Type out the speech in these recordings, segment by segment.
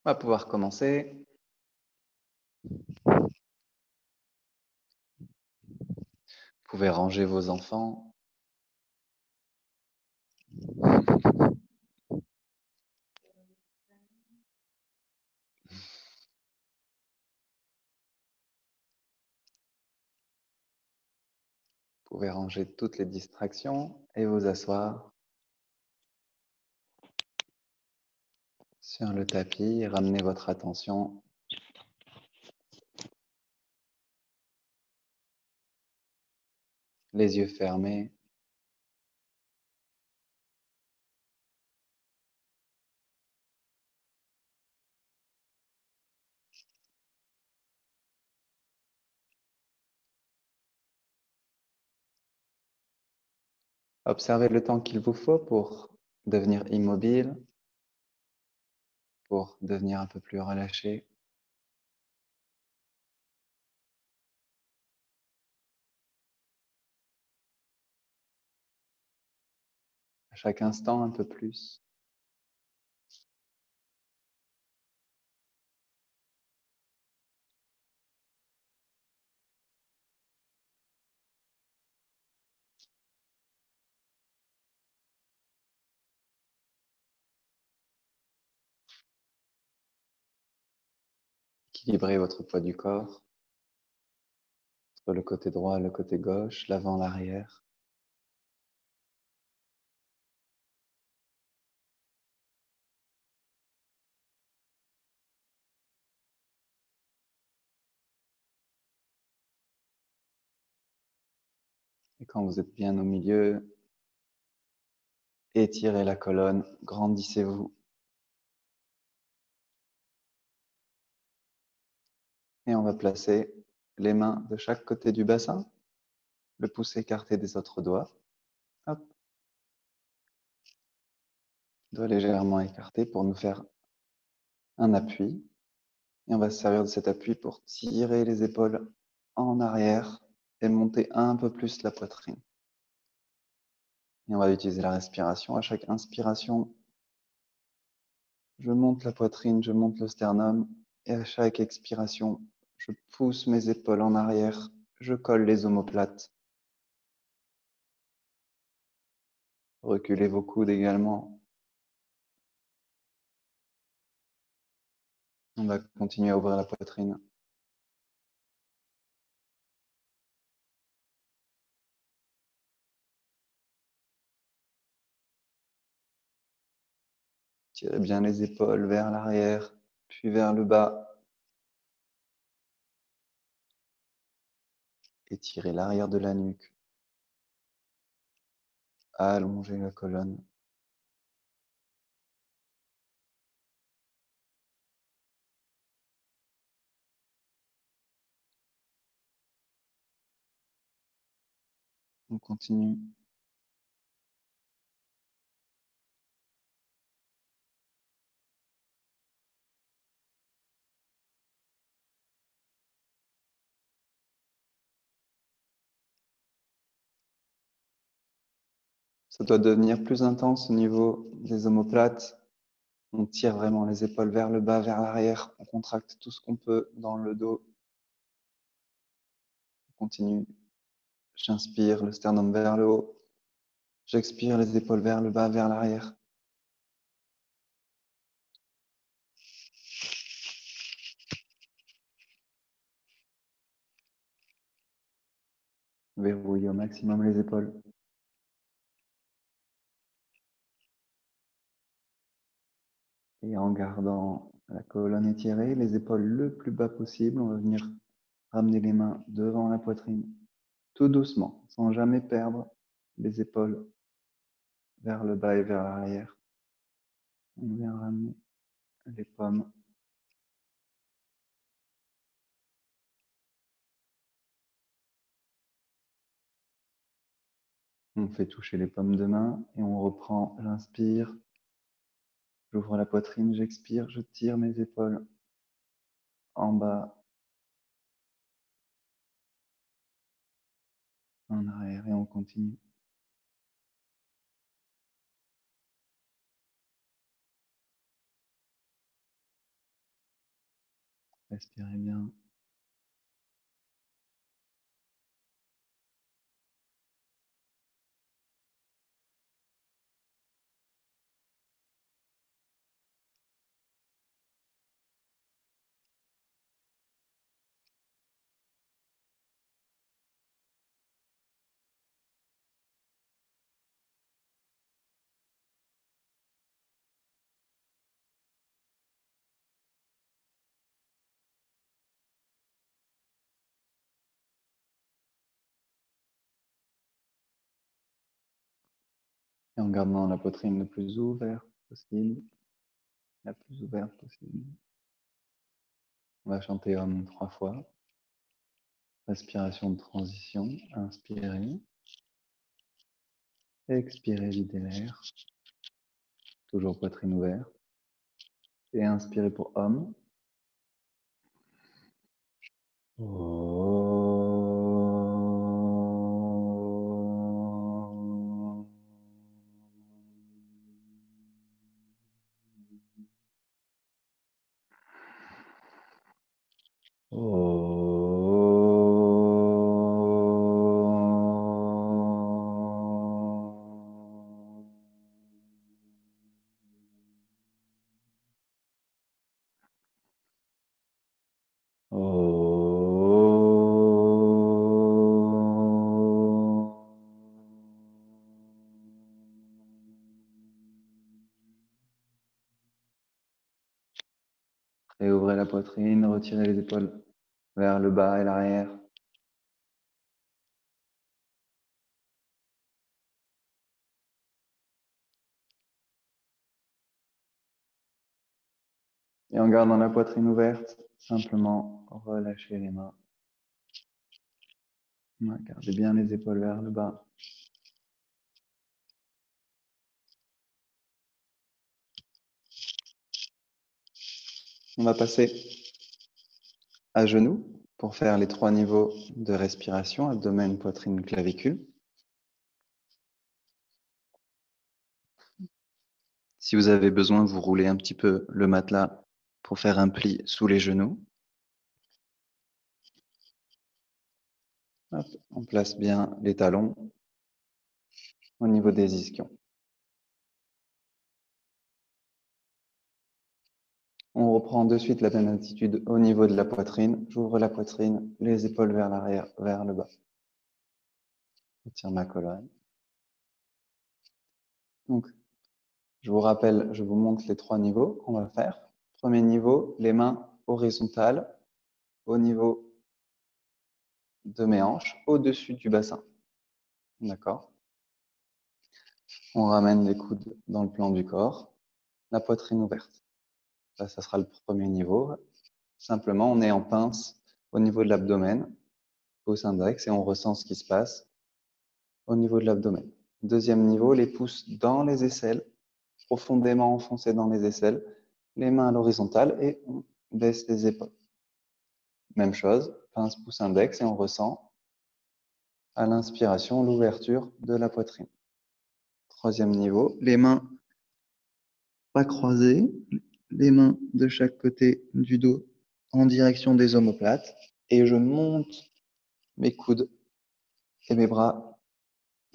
On va pouvoir commencer. Vous pouvez ranger vos enfants. Vous pouvez ranger toutes les distractions et vous asseoir sur le tapis et ramener votre attention les yeux fermés. Observez le temps qu'il vous faut pour devenir immobile, pour devenir un peu plus relâché. À chaque instant, un peu plus. Équilibrez votre poids du corps entre le côté droit et le côté gauche, l'avant, l'arrière. Et quand vous êtes bien au milieu, étirez la colonne, grandissez-vous. Et on va placer les mains de chaque côté du bassin, le pouce écarté des autres doigts. Hop, doigt légèrement écarté pour nous faire un appui. Et on va se servir de cet appui pour tirer les épaules en arrière et monter un peu plus la poitrine. Et on va utiliser la respiration. À chaque inspiration, je monte la poitrine, je monte le sternum. Et à chaque expiration, je pousse mes épaules en arrière, je colle les omoplates. Reculez vos coudes également. On va continuer à ouvrir la poitrine. Tirez bien les épaules vers l'arrière, puis vers le bas. Étirez l'arrière de la nuque. Allongez la colonne. On continue. Ça doit devenir plus intense au niveau des omoplates. On tire vraiment les épaules vers le bas, vers l'arrière. On contracte tout ce qu'on peut dans le dos. On continue. J'inspire, le sternum vers le haut. J'expire, les épaules vers le bas, vers l'arrière. Verrouillez au maximum les épaules. Et en gardant la colonne étirée, les épaules le plus bas possible, on va venir ramener les mains devant la poitrine, tout doucement, sans jamais perdre les épaules vers le bas et vers l'arrière. On vient ramener les paumes. On fait toucher les paumes de main et on reprend. J'inspire, j'ouvre la poitrine, j'expire, je tire mes épaules en bas, en arrière et on continue. Respirez bien. Et en gardant la poitrine le plus ouverte possible, la plus ouverte possible. On va chanter Om 3 fois. Respiration de transition. Inspirez. Expirez, videz l'air. Toujours poitrine ouverte. Et inspirez pour Om. Et ouvrez la poitrine, retirez les épaules vers le bas et l'arrière. Et en gardant la poitrine ouverte, simplement relâchez les mains. Gardez bien les épaules vers le bas. On va passer à genoux pour faire les 3 niveaux de respiration, abdomen, poitrine, clavicule. Si vous avez besoin, vous roulez un petit peu le matelas pour faire un pli sous les genoux. Hop, on place bien les talons au niveau des ischions. On reprend de suite la même attitude au niveau de la poitrine. J'ouvre la poitrine, les épaules vers l'arrière, vers le bas. J'étire ma colonne. Donc, je vous rappelle, je vous montre les 3 niveaux qu'on va faire. Premier niveau, les mains horizontales au niveau de mes hanches, au-dessus du bassin. D'accord? On ramène les coudes dans le plan du corps, la poitrine ouverte. Ça sera le premier niveau. Simplement, on est en pince au niveau de l'abdomen, pouce index, et on ressent ce qui se passe au niveau de l'abdomen. Deuxième niveau, les pouces dans les aisselles, profondément enfoncés dans les aisselles, les mains à l'horizontale et on baisse les épaules. Même chose, pince, pouce index et on ressent à l'inspiration l'ouverture de la poitrine. Troisième niveau, les mains pas croisées, les mains de chaque côté du dos en direction des omoplates et je monte mes coudes et mes bras,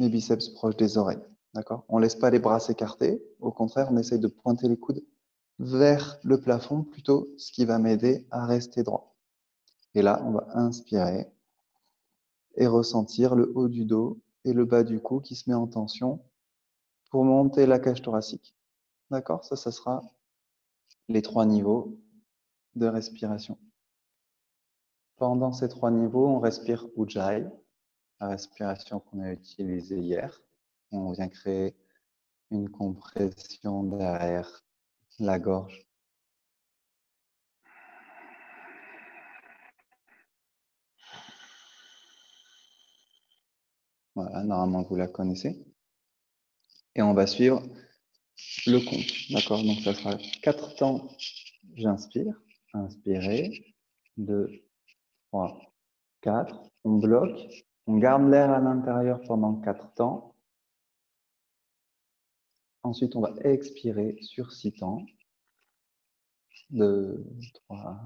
mes biceps proches des oreilles. D'accord? On ne laisse pas les bras s'écarter, au contraire, on essaye de pointer les coudes vers le plafond plutôt, ce qui va m'aider à rester droit. Et là, on va inspirer et ressentir le haut du dos et le bas du cou qui se met en tension pour monter la cage thoracique. D'accord? Ça sera les 3 niveaux de respiration. Pendant ces 3 niveaux, on respire Ujjayi, la respiration qu'on a utilisée hier. On vient créer une compression derrière la gorge. Voilà, normalement vous la connaissez. Et on va suivre le compte. D'accord? Donc ça sera 4 temps. J'inspire. Inspirez. 2, 3, 4. On bloque. On garde l'air à l'intérieur pendant 4 temps. Ensuite, on va expirer sur 6 temps. 2, 3,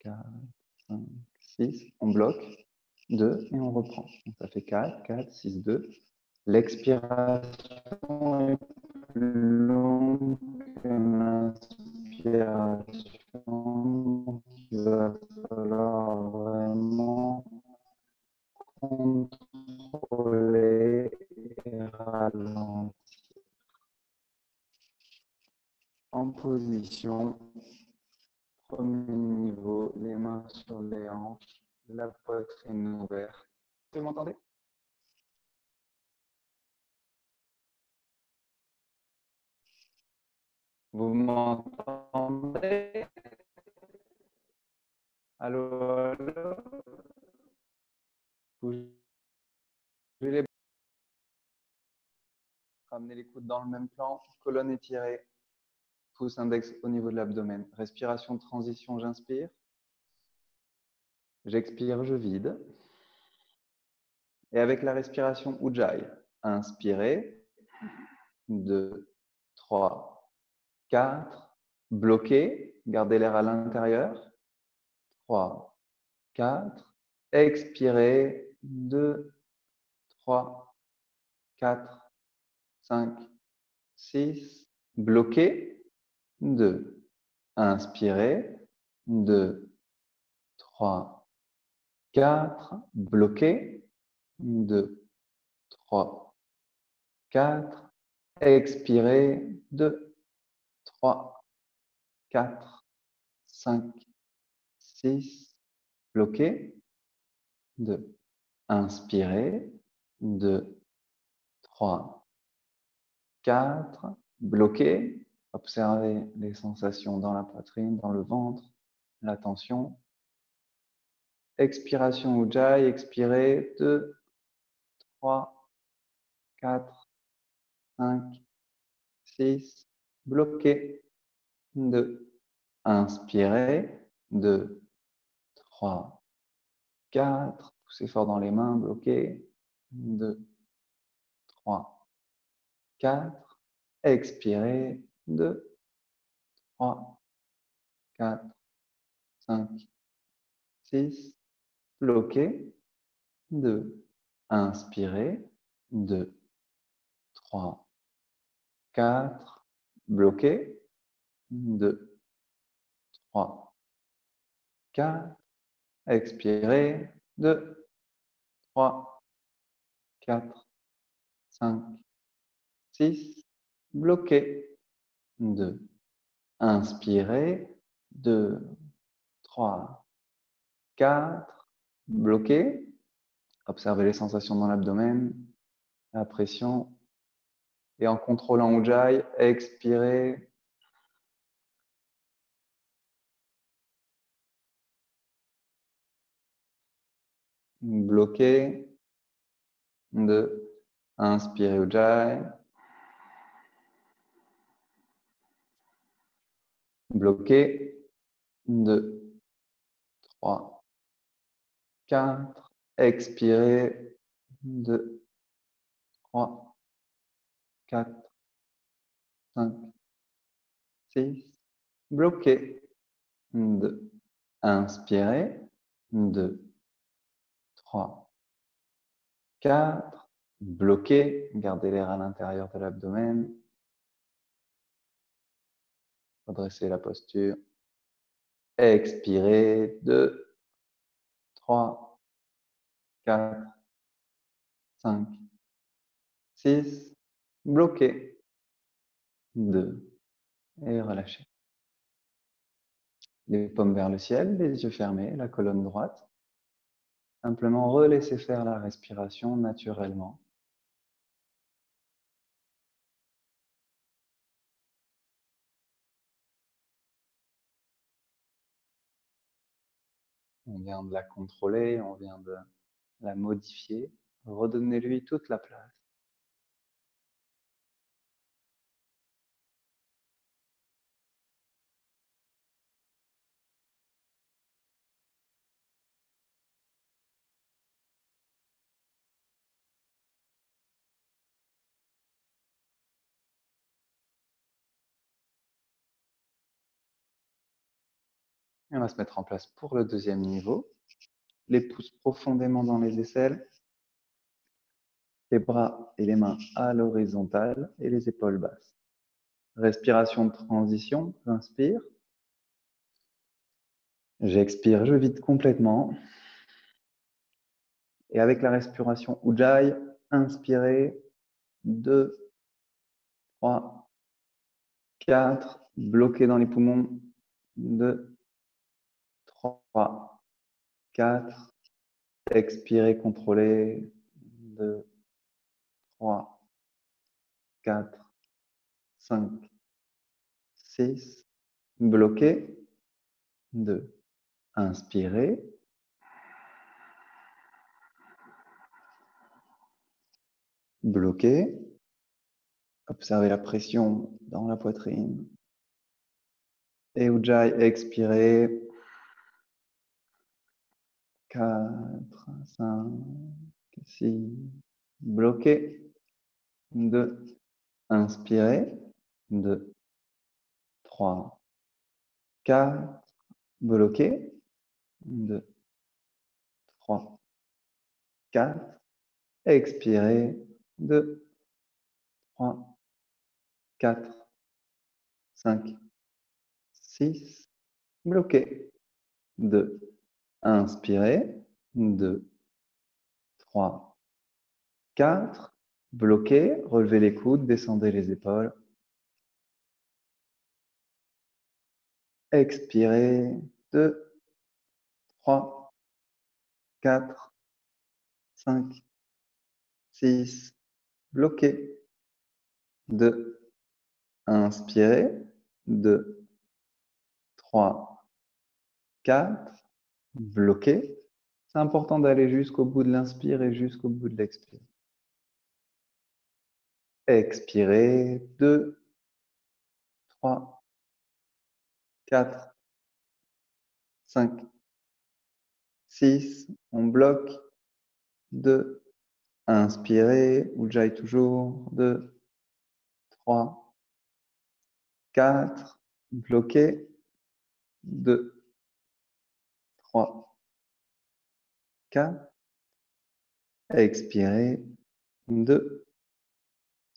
4, 5, 6. On bloque. 2 et on reprend. Donc ça fait 4, 4, 6, 2. L'expiration est plus longue que l'inspiration. Donc il va falloir vraiment contrôler et ralentir. En position, premier niveau, les mains sur les hanches, la poitrine ouverte. Vous m'entendez? Vous m'entendez? Allô, allô? Bougez les bras, ramenez les coudes dans le même plan, colonne étirée, pouce index au niveau de l'abdomen. Respiration de transition, j'inspire. J'expire, je vide. Et avec la respiration Ujjayi, inspirez. 2, 3, 4. Bloquez, gardez l'air à l'intérieur. 3, 4. Expirez. 2, 3, 4, 5, 6. Bloquez. 2. Inspirez. 2, 3, 4. Bloquez. 2, 3, 4. Expirez. 2, 3, 4, 5, 6. Bloquez. 2. Inspirez. 2, 3, 4. Bloquez. Observez les sensations dans la poitrine, dans le ventre, la tension. Expiration Ujjayi, expirez. 2, 3, 4, 5, 6. Bloquez. 2. Inspirez. 2, 3, 4. Poussez fort dans les mains, bloquez. 2, 3, 4. Expirez. 2, 3, 4, 5, 6. Bloquez. 2. Inspirez. 2, 3, 4. Bloquez. 2, 3, 4. Expirez. 2, 3, 4, 5, 6. Bloquez. 2. Inspirez. 2, 3, 4. Bloquez. Observez les sensations dans l'abdomen, la pression. Et en contrôlant Ujjayi, expirez. Bloquez. 2. Inspirez Ujjayi. Bloquez. 2, 3, 4. Expirez. 2, 3, 4, 5, 6. Bloquez. 2. Inspirez. 2, 3, 4. Bloquez. Gardez l'air à l'intérieur de l'abdomen. Redressez la posture. Expirez. 2, 3, 4, 5, 6. Bloquez. 2. Et relâchez. Les paumes vers le ciel, les yeux fermés, la colonne droite. Simplement relaissez faire la respiration naturellement. On vient de la contrôler, on vient de la modifier. Redonnez-lui toute la place. Et on va se mettre en place pour le deuxième niveau. Les pouces profondément dans les aisselles. Les bras et les mains à l'horizontale et les épaules basses. Respiration de transition, j'inspire. J'expire, je vide complètement. Et avec la respiration Ujjayi, inspirez, 2, 3, 4, bloquez dans les poumons, 2, 3, 4, expirez, contrôlez, 2, 3, 4, 5, 6, bloquez, 2, inspirez, bloquez, observez la pression dans la poitrine, et Ujjayi, expirez, 4, 5, 6, bloquez, 2, inspirez, 2, 3, 4, bloquez, 2, 3, 4, expirez, 2, 3, 4, 5, 6, bloquez, 2, inspirez, 2, 3, 4, bloquez, relevez les coudes, descendez les épaules, expirez, 2, 3, 4, 5, 6, bloquez, 2, inspirez, 2, 3, 4, bloquez. C'est important d'aller jusqu'au bout de l'inspire et jusqu'au bout de l'expire. Expirez, 2, 3, 4, 5, 6, on bloque, 2, inspirez, Ujjayi toujours, 2, 3, 4, bloquez, 2, 3, 4, expirez, 2,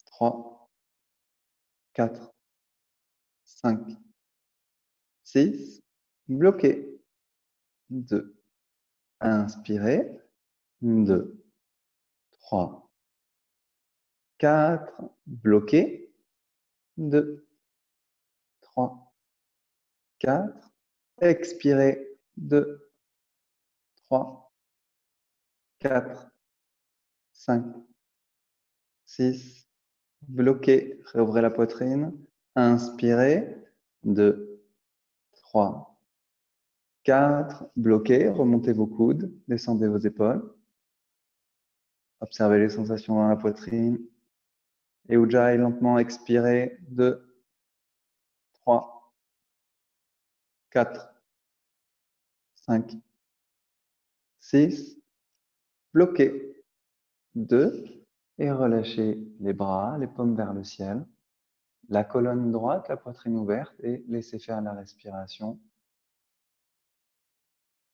3, 4, 5, 6, bloquez, 2, inspirez, 2, 3, 4, bloquez, 2, 3, 4, expirez, 2, 3, 4, 5, 6, bloquez, réouvrez la poitrine, inspirez, 2, 3, 4, bloquez, remontez vos coudes, descendez vos épaules, observez les sensations dans la poitrine, et Ujjayi, lentement expirez, 2, 3, 4, 5, 6, bloquez, 2, et relâchez les bras, les paumes vers le ciel, la colonne droite, la poitrine ouverte, et laissez faire la respiration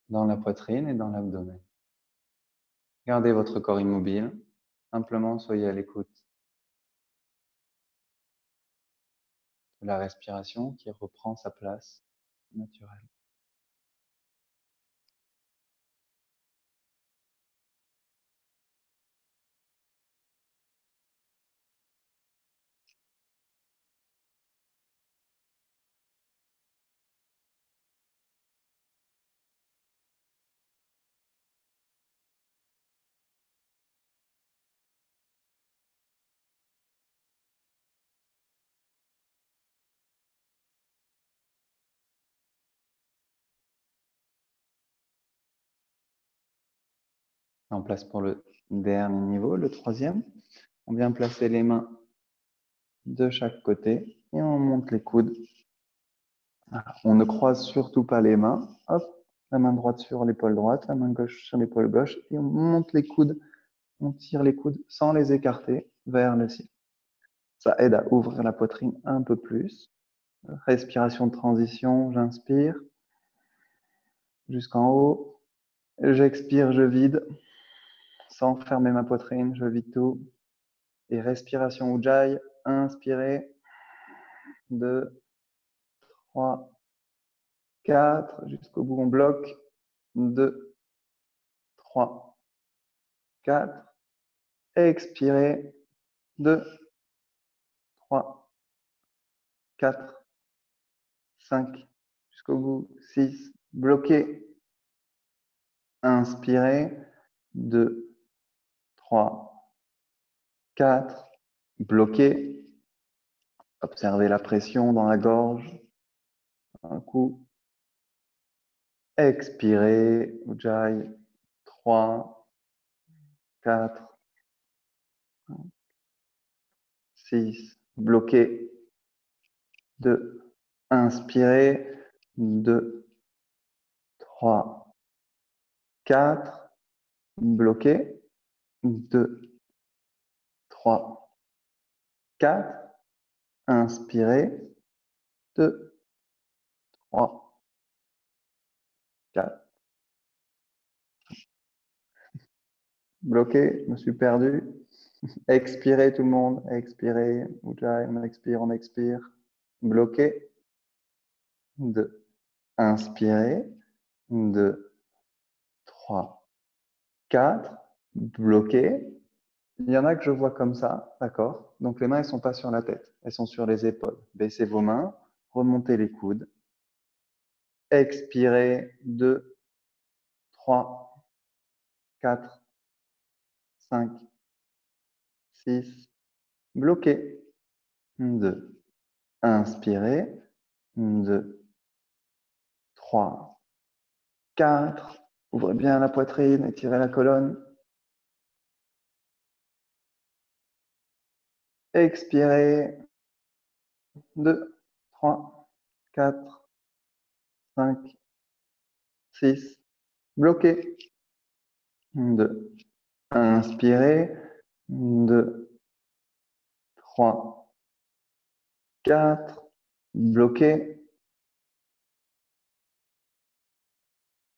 dans la poitrine et dans l'abdomen. Gardez votre corps immobile, simplement soyez à l'écoute de la respiration qui reprend sa place naturelle. En place pour le dernier niveau, le troisième. On vient placer les mains de chaque côté et on monte les coudes. On ne croise surtout pas les mains. Hop, la main droite sur l'épaule droite, la main gauche sur l'épaule gauche et on monte les coudes. On tire les coudes sans les écarter vers le ciel. Ça aide à ouvrir la poitrine un peu plus. Respiration de transition, j'inspire. jusqu'en haut. J'expire, je vide. Sans fermer ma poitrine, je vide tout. Et respiration Ujjayi. Inspirez. 2, 3, 4. Jusqu'au bout, on bloque. 2, 3, 4. Expirez. 2, 3, 4, 5. Jusqu'au bout. 6. Bloquez. Inspirez. 2, 3, 4. Bloquez. Observez la pression dans la gorge. Un coup. Expirez. Ujjayi. 3, 4, 6. Bloquez. 2. Inspirez. 2, 3, 4. Bloquez. 2, 3, 4. Inspirez. 2, 3, 4. Bloqué, je me suis perdu. Expirez tout le monde. Expirez. Ujjayi, on expire, on expire. Bloqué. 2. Inspirez. 2, 3, 4. Bloqué. Il y en a que je vois comme ça, d'accord? Donc les mains, elles ne sont pas sur la tête, elles sont sur les épaules. Baissez vos mains, remontez les coudes. Expirez. 2, 3, 4, 5, 6. Bloquez. 2. Inspirez. 2, 3, 4. Ouvrez bien la poitrine, étirez la colonne. Expirez. 2, 3, 4, 5, 6. Bloquez. 2. Inspirez. 2, 3, 4. Bloquez.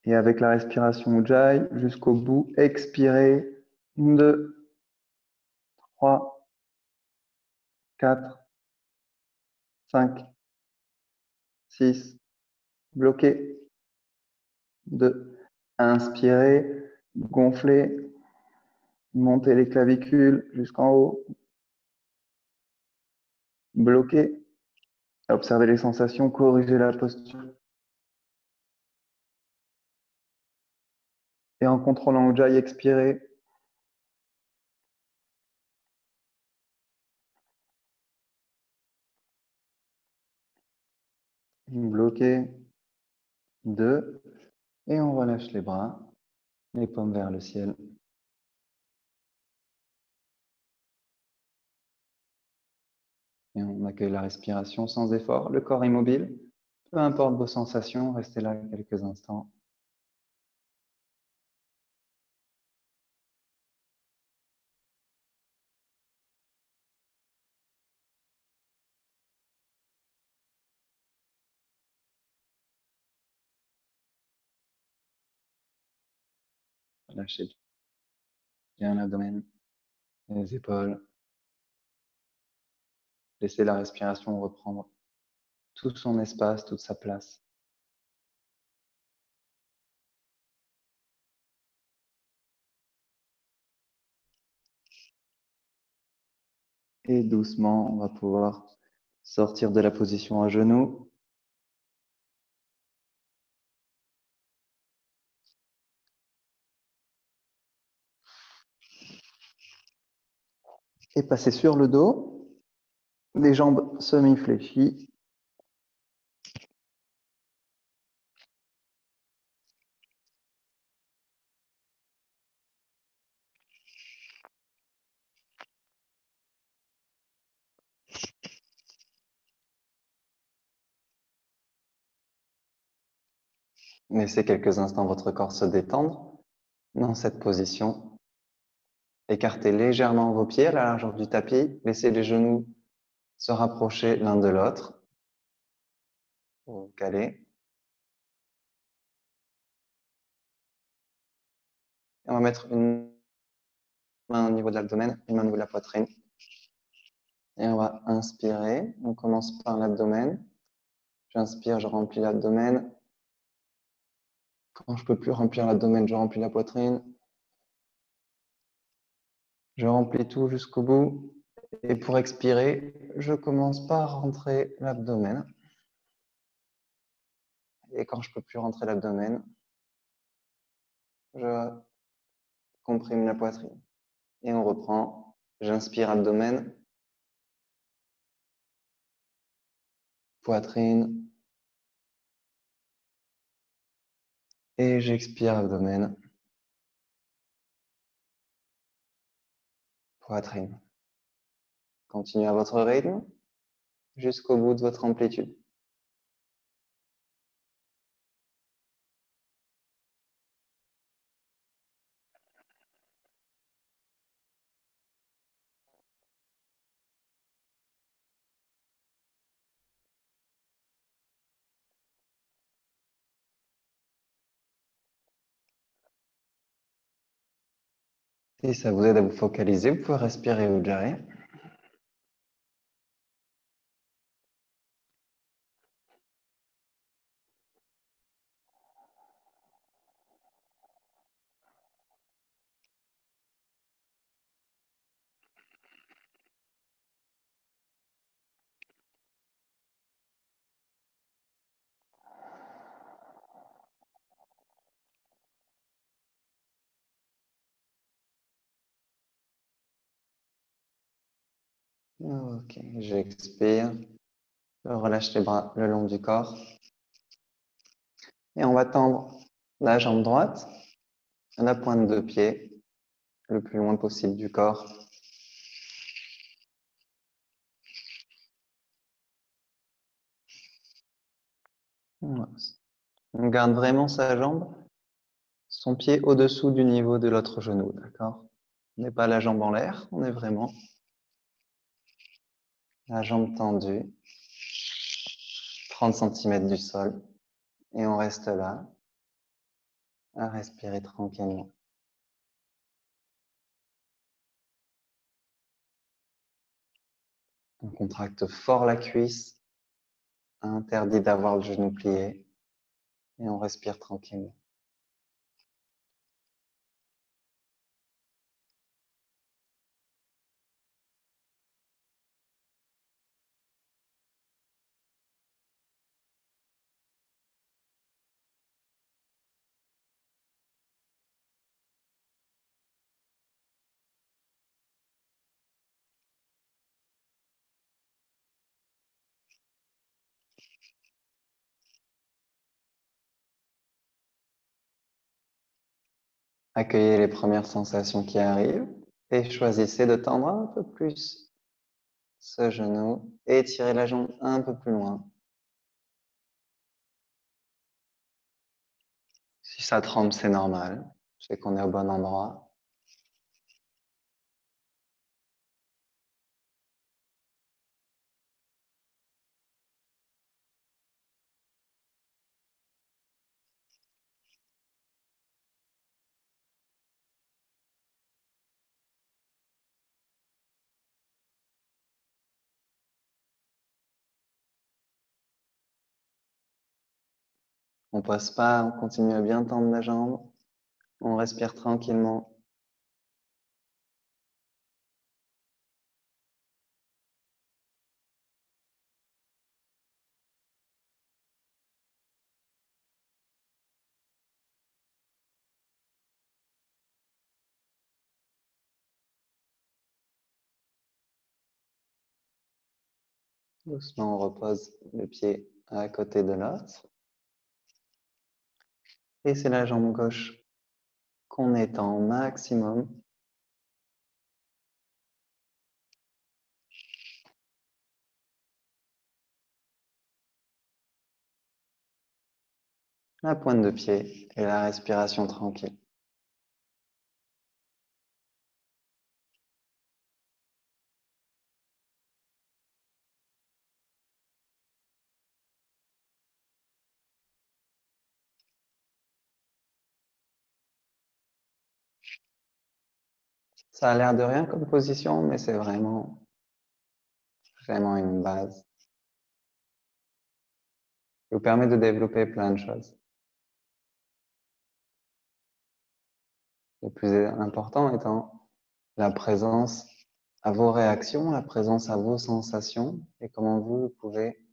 Et avec la respiration Ujjayi, jusqu'au bout, expirez. 2, 3, 4, 5, 6. Bloquez. 2. Inspirez. Gonflez. Montez les clavicules jusqu'en haut. Bloquez. Observez les sensations, corrigez la posture. Et en contrôlant Ujjayi, expirez. Bloquez. 2. Et on relâche les bras, les paumes vers le ciel. Et on accueille la respiration sans effort, le corps immobile. Peu importe vos sensations, restez là quelques instants. Lâchez bien l'abdomen, les épaules. Laissez la respiration reprendre tout son espace, toute sa place. Et doucement, on va pouvoir sortir de la position à genoux. Et passer sur le dos, les jambes semi-fléchies. Laissez quelques instants votre corps se détendre dans cette position. Écartez légèrement vos pieds à la largeur du tapis. Laissez les genoux se rapprocher l'un de l'autre. Vous calez. Et on va mettre une main au niveau de l'abdomen, une main au niveau de la poitrine. Et on va inspirer. On commence par l'abdomen. J'inspire, je remplis l'abdomen. Quand je peux plus remplir l'abdomen, je remplis la poitrine. Je remplis tout jusqu'au bout. Et pour expirer, je commence par rentrer l'abdomen. Et quand je peux plus rentrer l'abdomen, je comprime la poitrine. Et on reprend. J'inspire abdomen, poitrine. Et j'expire abdomen, poitrine. Continuez à votre rythme jusqu'au bout de votre amplitude. Si ça vous aide à vous focaliser, vous pouvez respirer Ujjayi. Ok, j'expire. Je relâche les bras le long du corps. Et on va tendre la jambe droite à la pointe de pied, le plus loin possible du corps. Voilà. On garde vraiment sa jambe, son pied au-dessous du niveau de l'autre genou, d'accord? On n'est pas la jambe en l'air, on est vraiment la jambe tendue, 30 cm du sol. Et on reste là, à respirer tranquillement. On contracte fort la cuisse, interdit d'avoir le genou plié, et on respire tranquillement. Accueillez les premières sensations qui arrivent et choisissez de tendre un peu plus ce genou et étirez la jambe un peu plus loin. Si ça tremble, c'est normal. C'est qu'on est au bon endroit. On passe pas, on continue à bien tendre la jambe. On respire tranquillement. Doucement, on repose le pied à côté de l'autre. Et c'est la jambe gauche qu'on étend au maximum. La pointe de pied et la respiration tranquille. Ça a l'air de rien comme position, mais c'est vraiment une base qui vous permet de développer plein de choses. Le plus important étant la présence à vos réactions, la présence à vos sensations et comment vous pouvez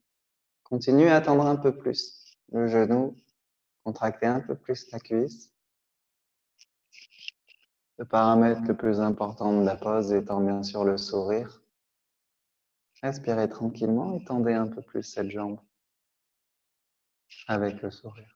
continuer à tendre un peu plus le genou, contracter un peu plus la cuisse. Le paramètre le plus important de la pose étant bien sûr le sourire. Respirez tranquillement et tendez un peu plus cette jambe avec le sourire.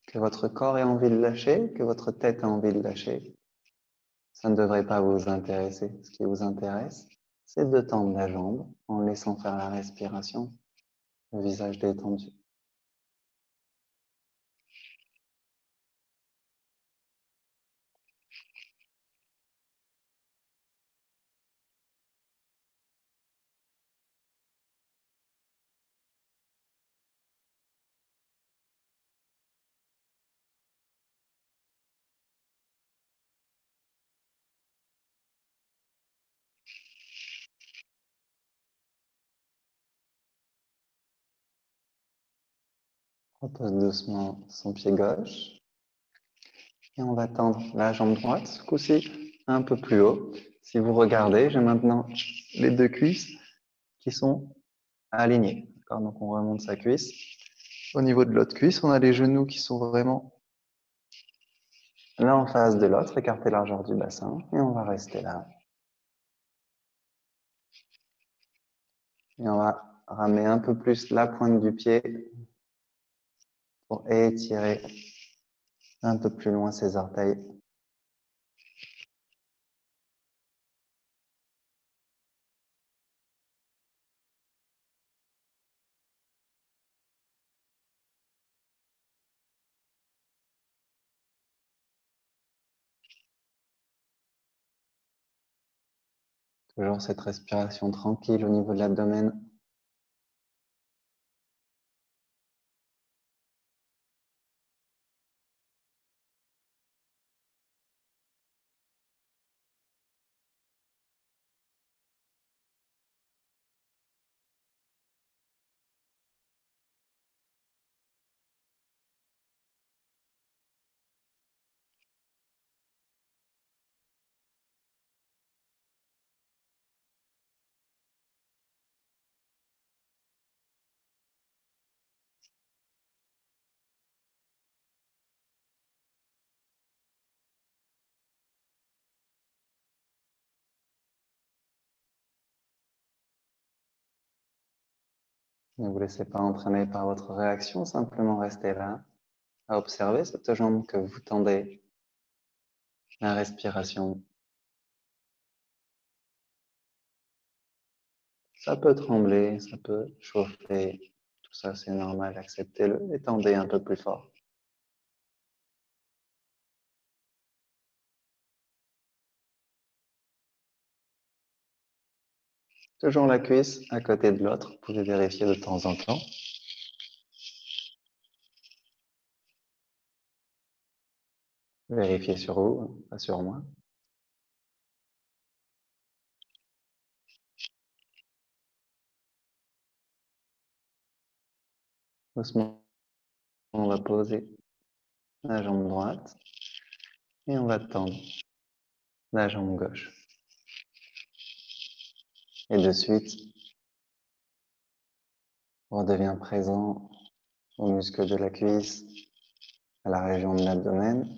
Que votre corps ait envie de lâcher, que votre tête ait envie de lâcher, ça ne devrait pas vous intéresser. Ce qui vous intéresse, c'est de tendre la jambe en laissant faire la respiration, le visage détendu. On pose doucement son pied gauche et on va tendre la jambe droite, ce coup-ci un peu plus haut. Si vous regardez, j'ai maintenant les deux cuisses qui sont alignées. Donc on remonte sa cuisse. Au niveau de l'autre cuisse, on a les genoux qui sont vraiment l'un en face de l'autre, écartez la largeur du bassin et on va rester là. Et on va ramener un peu plus la pointe du pied pour étirer un peu plus loin ses orteils. Toujours cette respiration tranquille au niveau de l'abdomen. Ne vous laissez pas entraîner par votre réaction, simplement restez là à observer cette jambe que vous tendez, la respiration. Ça peut trembler, ça peut chauffer, tout ça c'est normal, acceptez-le et tendez un peu plus fort. Toujours la cuisse à côté de l'autre, vous pouvez vérifier de temps en temps. Vérifiez sur vous, pas sur moi. Doucement, on va poser la jambe droite et on va tendre la jambe gauche. Et de suite, on redevient présent aux muscles de la cuisse, à la région de l'abdomen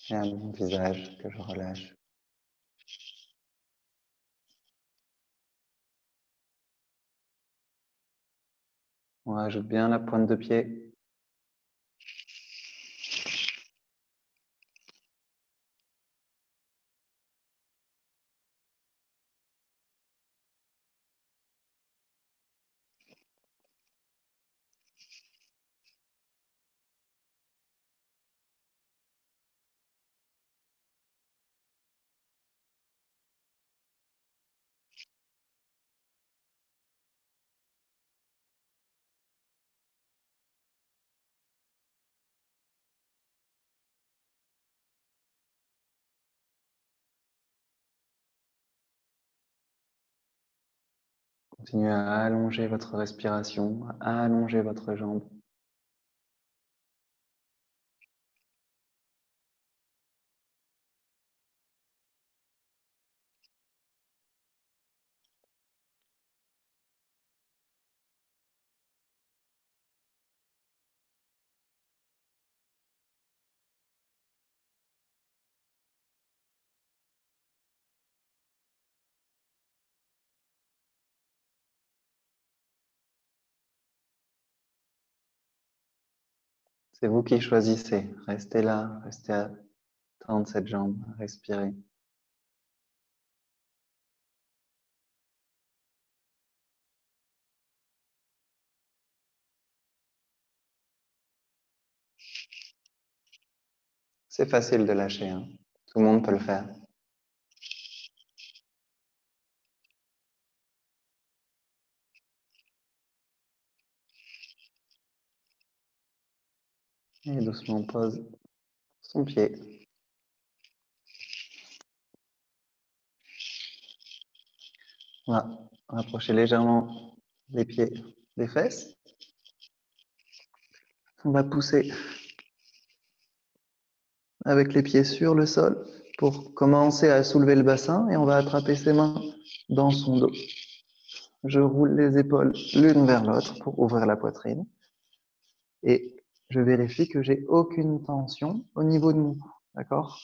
et à mon visage que je relâche. On rajoute bien la pointe de pied. Continuez à allonger votre respiration, à allonger votre jambe. C'est vous qui choisissez. Restez là, restez à tendre cette jambe, respirez. C'est facile de lâcher, hein. Tout le monde peut le faire. Et doucement, on pose son pied. On va rapprocher légèrement les pieds des fesses. On va pousser avec les pieds sur le sol pour commencer à soulever le bassin et on va attraper ses mains dans son dos. Je roule les épaules l'une vers l'autre pour ouvrir la poitrine et je vérifie que j'ai aucune tension au niveau de mon cou. D'accord?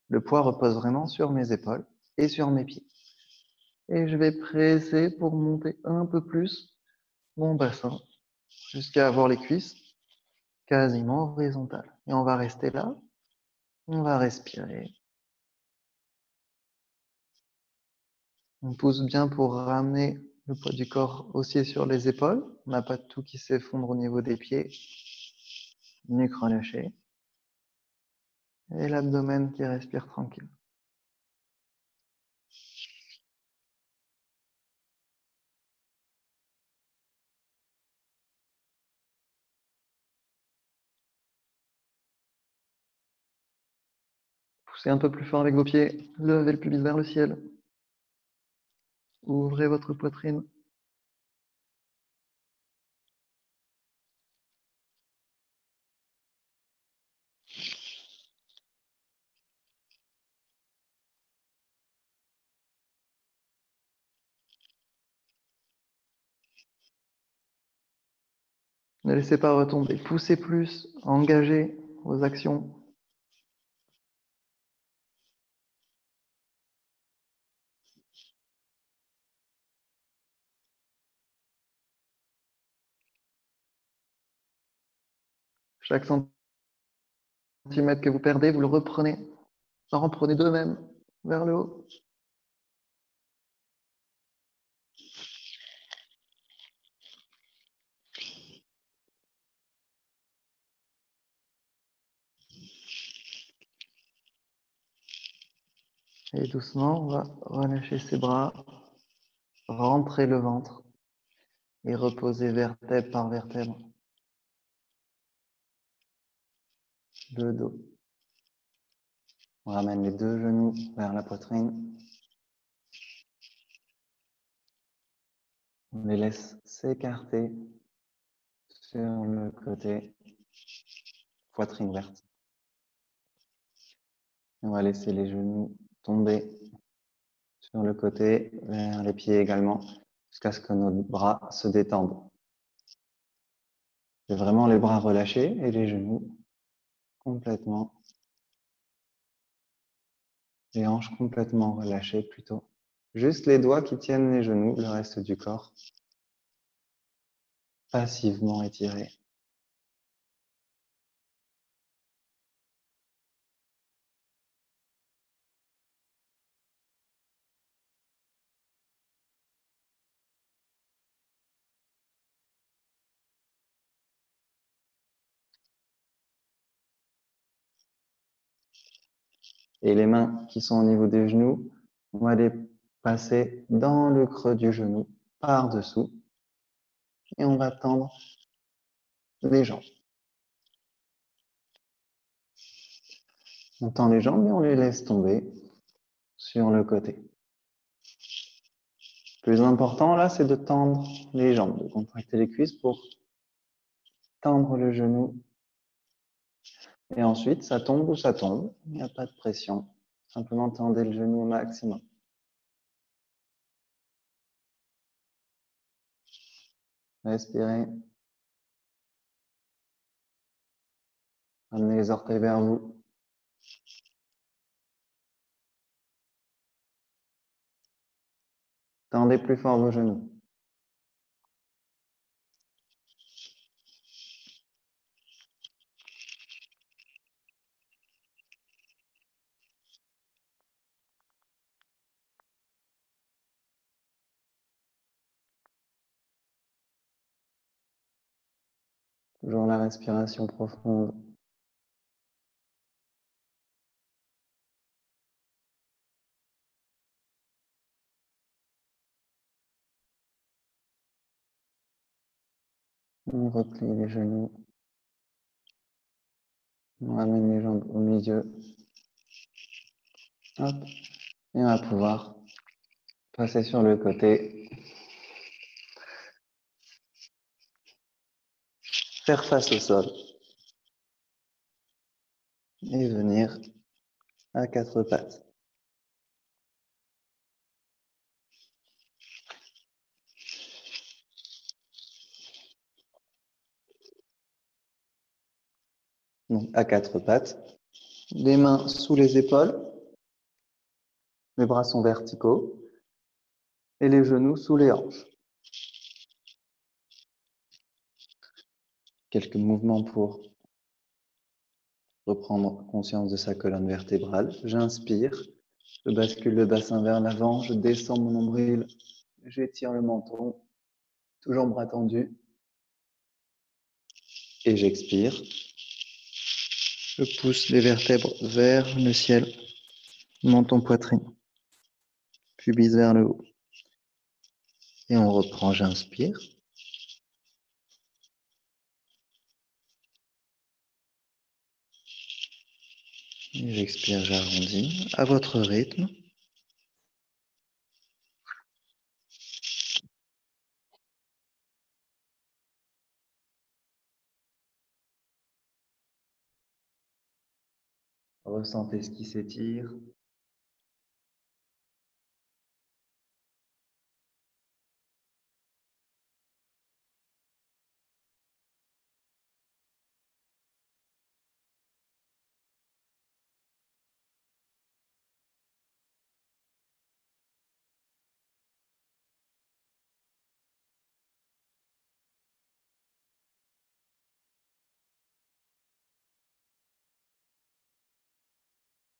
Le poids repose vraiment sur mes épaules et sur mes pieds. Et je vais presser pour monter un peu plus mon bassin jusqu'à avoir les cuisses quasiment horizontales. Et on va rester là. On va respirer. On pousse bien pour ramener le poids du corps aussi sur les épaules. On n'a pas tout qui s'effondre au niveau des pieds. Nuque relâchée. Et l'abdomen qui respire tranquille. Poussez un peu plus fort avec vos pieds. Levez le pubis vers le ciel. Ouvrez votre poitrine. Ne laissez pas retomber. Poussez plus. Engagez vos actions. Chaque centimètre que vous perdez, vous le reprenez. En reprenez deux même vers le haut. Et doucement, on va relâcher ses bras, rentrer le ventre et reposer vertèbre par vertèbre le dos. On ramène les deux genoux vers la poitrine. On les laisse s'écarter sur le côté, poitrine ouverte. On va laisser les genoux tomber sur le côté, vers les pieds également, jusqu'à ce que nos bras se détendent. C'est vraiment les bras relâchés et les genoux complètement, les hanches complètement relâchées plutôt. Juste les doigts qui tiennent les genoux, le reste du corps passivement étiré. Et les mains qui sont au niveau des genoux, on va les passer dans le creux du genou, par-dessous, et on va tendre les jambes. On tend les jambes et on les laisse tomber sur le côté. Le plus important là, c'est de tendre les jambes, de contracter les cuisses pour tendre le genou. Et ensuite, ça tombe ou ça tombe. Il n'y a pas de pression. Simplement tendez le genou au maximum. Respirez. Amenez les orteils vers vous. Tendez plus fort vos genoux. Toujours la respiration profonde. On replie les genoux. On ramène les jambes au milieu. Hop. Et on va pouvoir passer sur le côté. Faire face au sol. Et venir à quatre pattes. Donc à quatre pattes. Les mains sous les épaules. Les bras sont verticaux. Et les genoux sous les hanches. Quelques mouvements pour reprendre conscience de sa colonne vertébrale. J'inspire, je bascule le bassin vers l'avant, je descends mon nombril, j'étire le menton, toujours bras tendus. Et j'expire. Je pousse les vertèbres vers le ciel, menton, poitrine, pubis vers le haut. Et on reprend, j'inspire. Et j'expire, j'arrondis à votre rythme. Ressentez ce qui s'étire.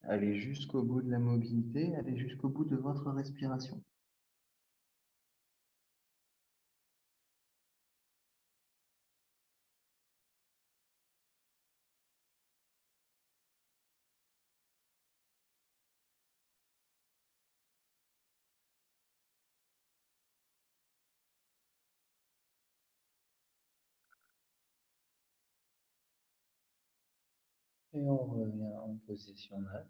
Allez jusqu'au bout de la mobilité, allez jusqu'au bout de votre respiration. Et on revient en position neutre.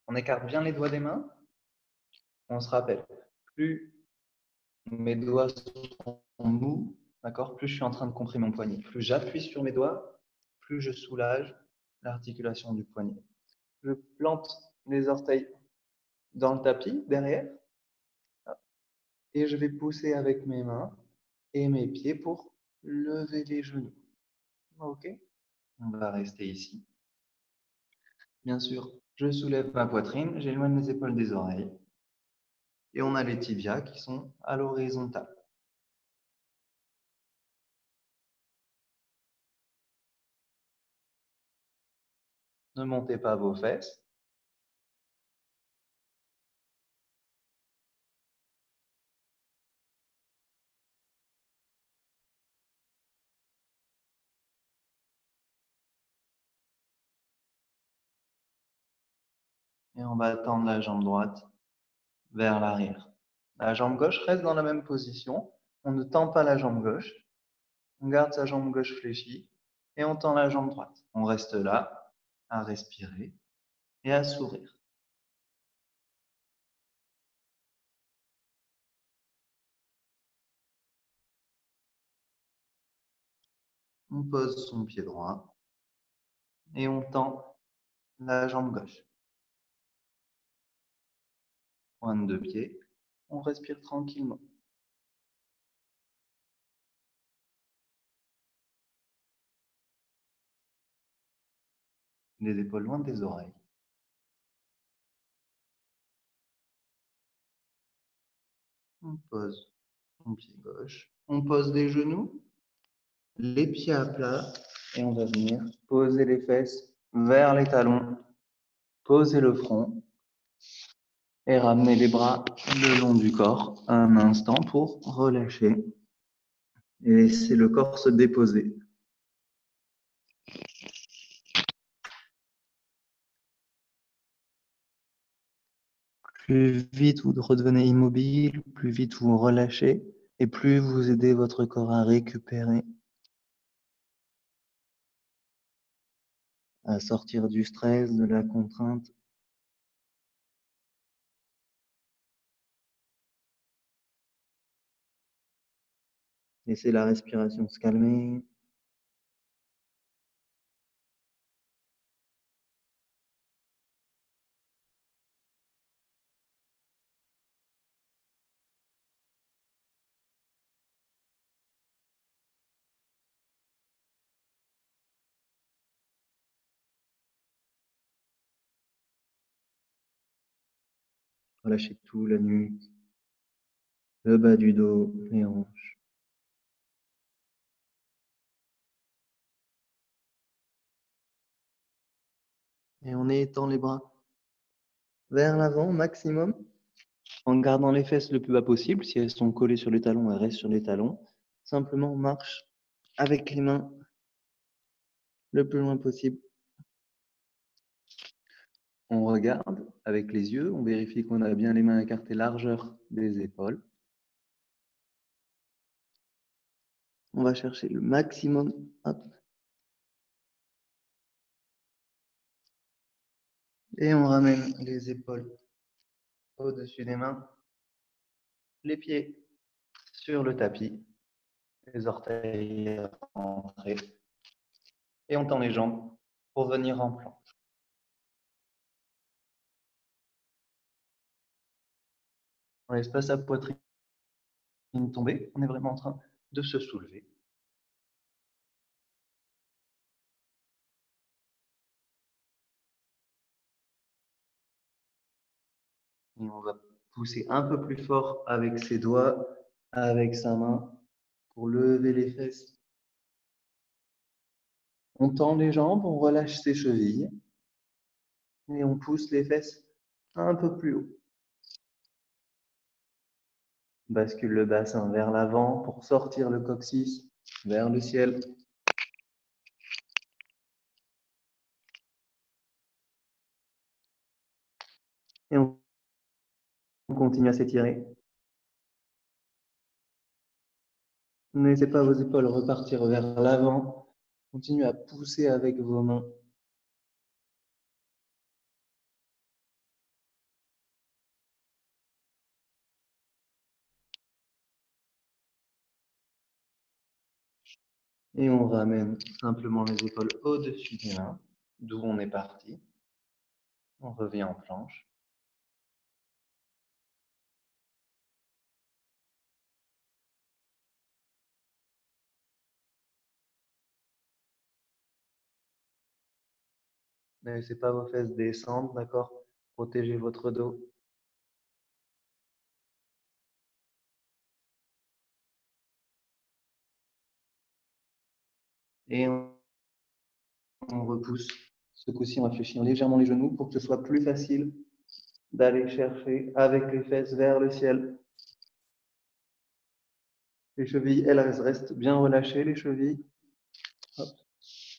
On écarte bien les doigts des mains. On se rappelle, plus mes doigts sont mous, d'accord, plus je suis en train de comprimer mon poignet. Plus j'appuie sur mes doigts, plus je soulage l'articulation du poignet. Je plante les orteils dans le tapis derrière et je vais pousser avec mes mains et mes pieds pour lever les genoux. Ok? On va rester ici. Bien sûr, je soulève ma poitrine, j'éloigne les épaules des oreilles. Et on a les tibias qui sont à l'horizontale. Ne montez pas vos fesses. Et on va tendre la jambe droite vers l'arrière. La jambe gauche reste dans la même position. On ne tend pas la jambe gauche. On garde sa jambe gauche fléchie et on tend la jambe droite. On reste là à respirer et à sourire. On pose son pied droit et on tend la jambe gauche. Pointe de pied, on respire tranquillement. Les épaules loin des oreilles. On pose son pied gauche. On pose les genoux, les pieds à plat et on va venir poser les fesses vers les talons, poser le front et ramener les bras le long du corps un instant pour relâcher et laisser le corps se déposer. Plus vite vous redevenez immobile, plus vite vous relâchez et plus vous aidez votre corps à récupérer, à sortir du stress, de la contrainte. Laissez la respiration se calmer. Relâchez tout, la nuque, le bas du dos, les hanches. Et on étend les bras vers l'avant maximum, en gardant les fesses le plus bas possible. Si elles sont collées sur les talons, elles restent sur les talons. Simplement, on marche avec les mains le plus loin possible. On regarde avec les yeux, on vérifie qu'on a bien les mains écartées largeur des épaules. On va chercher le maximum. Hop. Et on ramène les épaules au-dessus des mains, les pieds sur le tapis, les orteils rentrés. Et on tend les jambes pour venir en planche. On laisse pas sa poitrine tomber, on est vraiment en train de se soulever. Et on va pousser un peu plus fort avec ses doigts, avec sa main, pour lever les fesses. On tend les jambes, on relâche ses chevilles et on pousse les fesses un peu plus haut. On bascule le bassin vers l'avant pour sortir le coccyx vers le ciel. Et on continue à s'étirer. Ne laissez pas vos épaules repartir vers l'avant. Continuez à pousser avec vos mains. Et on ramène simplement les épaules au-dessus des mains, d'où on est parti. On revient en planche. Ne laissez pas vos fesses descendre, d'accord? Protégez votre dos. Et on repousse. Ce coup-ci, on va fléchir légèrement les genoux pour que ce soit plus facile d'aller chercher avec les fesses vers le ciel. Les chevilles, elles restent bien relâchées, les chevilles. Hop.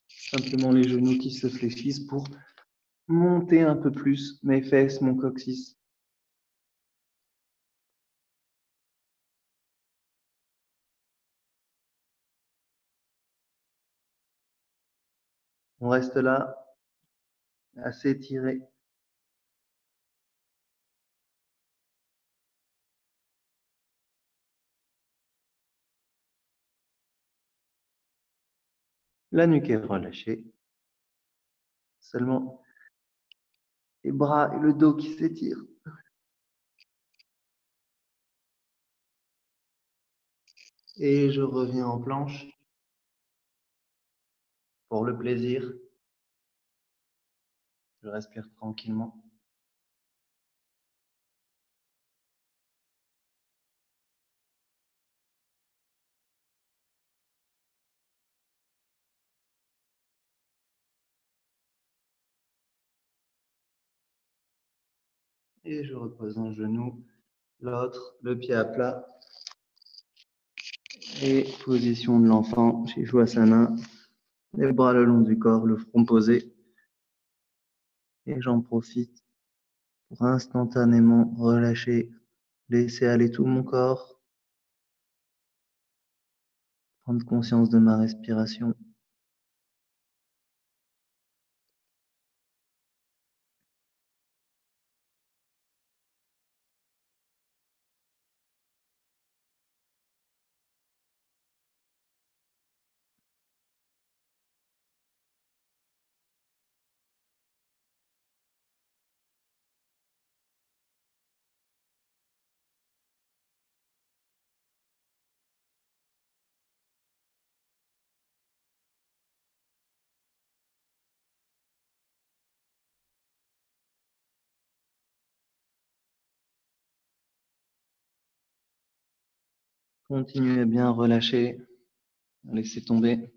Simplement les genoux qui se fléchissent pour monter un peu plus mes fesses, mon coccyx. On reste là, à s'étirer. La nuque est relâchée. Seulement les bras et le dos qui s'étirent. Et je reviens en planche pour le plaisir. Je respire tranquillement. Et je repose un genou, l'autre, le pied à plat. Et position de l'enfant chez Shavasana. Les bras le long du corps, le front posé. Et j'en profite pour instantanément relâcher, laisser aller tout mon corps, prendre conscience de ma respiration. Continuez à bien relâcher, laissez tomber.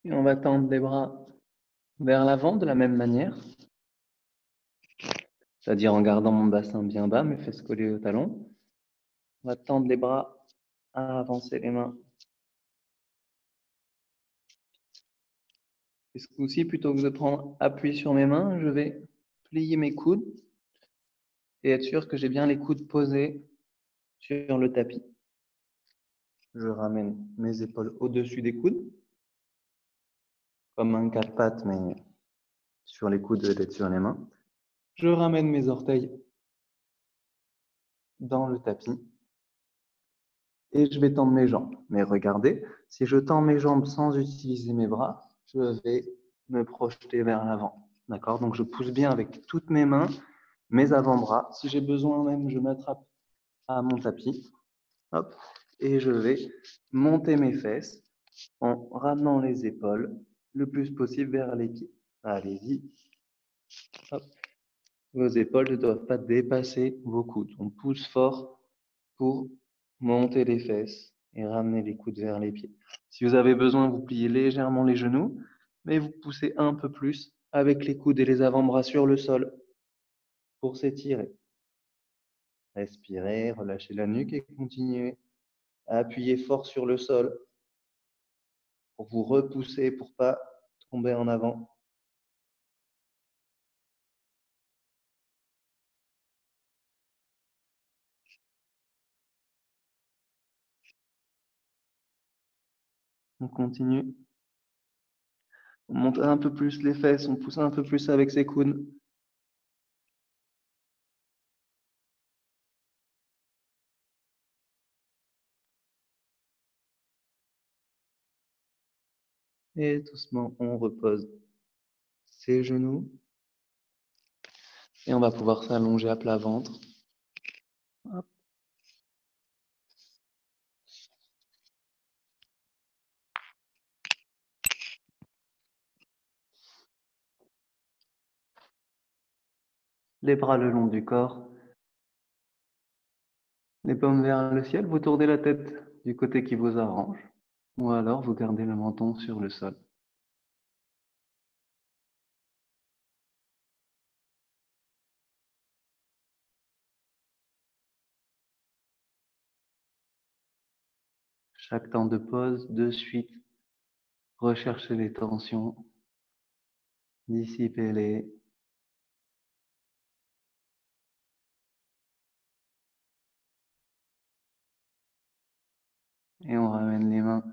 Et on va tendre les bras vers l'avant de la même manière, c'est-à-dire en gardant mon bassin bien bas, mes fesses collées au talon. On va tendre les bras, avancer les mains. Et ce coup-ci, plutôt que de prendre appui sur mes mains, je vais plier mes coudes et être sûr que j'ai bien les coudes posés sur le tapis. Je ramène mes épaules au-dessus des coudes, comme un quatre-pattes, mais sur les coudes et sur les mains. Je ramène mes orteils dans le tapis et je vais tendre mes jambes. Mais regardez, si je tends mes jambes sans utiliser mes bras, je vais me projeter vers l'avant. D'accord? Donc je pousse bien avec toutes mes mains, mes avant-bras. Si j'ai besoin même, je m'attrape à mon tapis. Hop, et je vais monter mes fesses en ramenant les épaules le plus possible vers les pieds. Allez-y. Hop. Vos épaules ne doivent pas dépasser vos coudes. On pousse fort pour monter les fesses et ramener les coudes vers les pieds. Si vous avez besoin, vous pliez légèrement les genoux, mais vous poussez un peu plus avec les coudes et les avant-bras sur le sol pour s'étirer. Respirez, relâchez la nuque et continuez à appuyer fort sur le sol pour vous repousser, pour ne pas tomber en avant. On continue. On monte un peu plus les fesses, on pousse un peu plus avec ses coudes. Et doucement, on repose ses genoux. Et on va pouvoir s'allonger à plat ventre. Hop. Les bras le long du corps. Les paumes vers le ciel. Vous tournez la tête du côté qui vous arrange. Ou alors vous gardez le menton sur le sol. Chaque temps de pause, de suite, recherchez les tensions, dissipez-les. Et on ramène les mains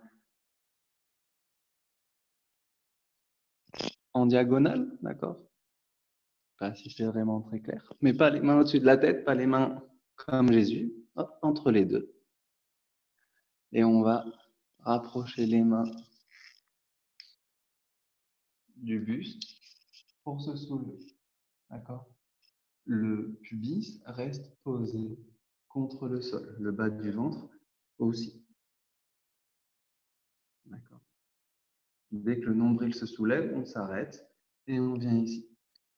en diagonale, d'accord? Pas si c'est vraiment très clair. Mais pas les mains au-dessus de la tête, pas les mains comme Jésus, hop, entre les deux. Et on va rapprocher les mains du buste pour se soulever, d'accord? Le pubis reste posé contre le sol, le bas du ventre aussi, d'accord? Dès que le nombril se soulève, on s'arrête et on vient ici.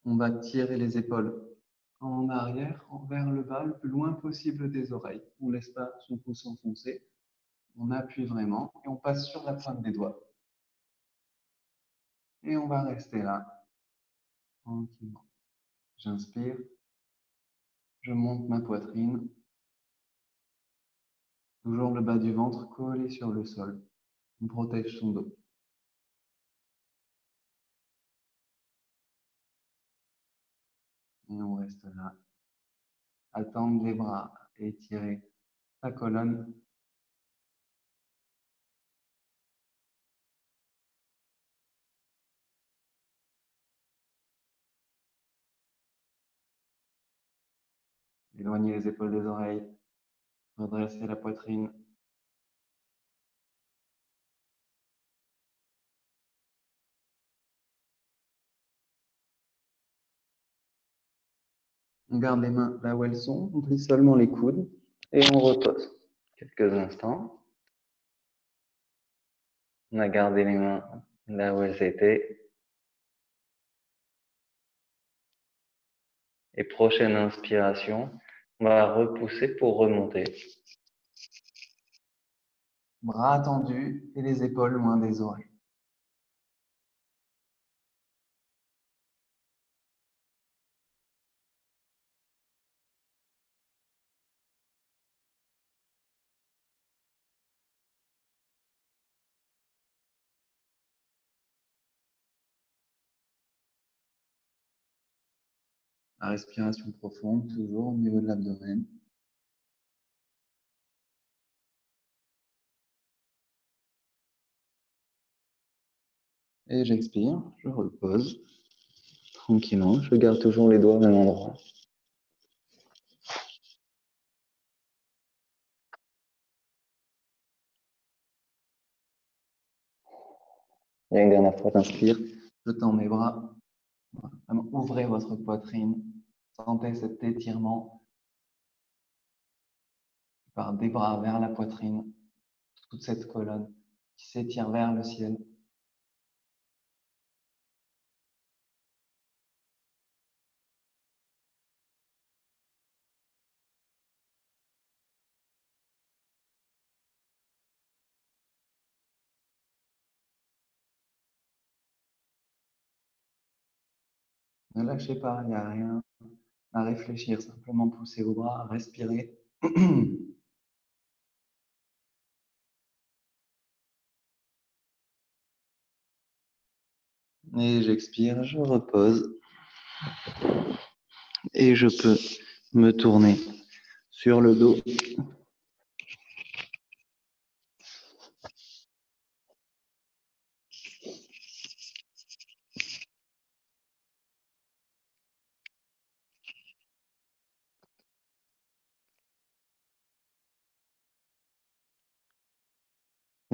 On va tirer les épaules en arrière, vers le bas, le plus loin possible des oreilles. On ne laisse pas son cou s'enfoncer. On appuie vraiment et on passe sur la pointe des doigts. Et on va rester là, tranquillement. J'inspire, je monte ma poitrine, toujours le bas du ventre collé sur le sol. On protège son dos. Et on reste là. Attendre les bras, étirer la colonne. Éloigner les épaules des oreilles. Redresser la poitrine. On garde les mains là où elles sont. On plie seulement les coudes. Et on repose quelques instants. On a gardé les mains là où elles étaient. Et prochaine inspiration, on va repousser pour remonter. Bras tendus et les épaules loin des oreilles. La respiration profonde, toujours au niveau de l'abdomen. Et j'expire, je repose. Tranquillement, je garde toujours les doigts au même endroit. Et une dernière fois, j'inspire, je tends mes bras. Vraiment, ouvrez votre poitrine. Sentez cet étirement par des bras vers la poitrine. Toute cette colonne qui s'étire vers le ciel. Ne lâchez pas, il n'y a rien à réfléchir. Simplement poussez vos bras, respirez. Et j'expire, je repose. Et je peux me tourner sur le dos.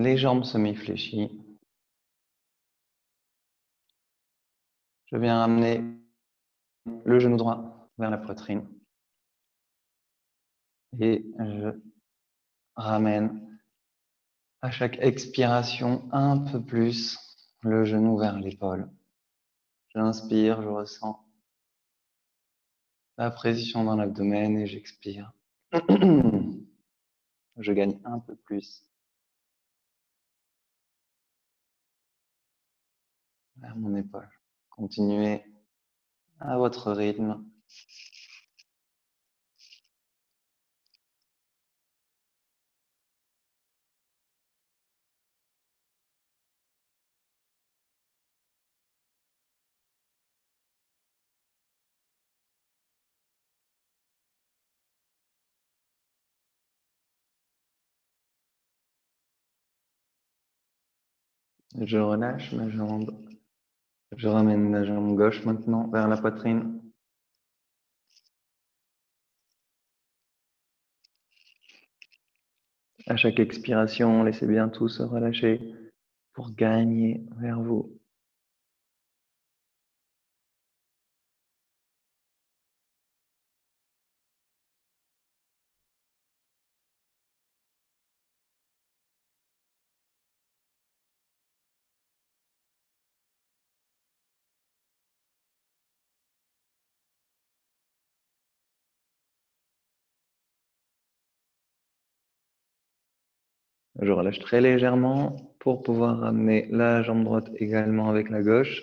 Les jambes semi-fléchies. Je viens ramener le genou droit vers la poitrine. Et je ramène à chaque expiration un peu plus le genou vers l'épaule. J'inspire, je ressens la pression dans l'abdomen et j'expire. Je gagne un peu plus vers mon épaule. Continuez à votre rythme. Je relâche ma jambe. Je ramène la jambe gauche maintenant vers la poitrine. À chaque expiration, laissez bien tout se relâcher pour gagner vers vous. Je relâche très légèrement pour pouvoir ramener la jambe droite également avec la gauche.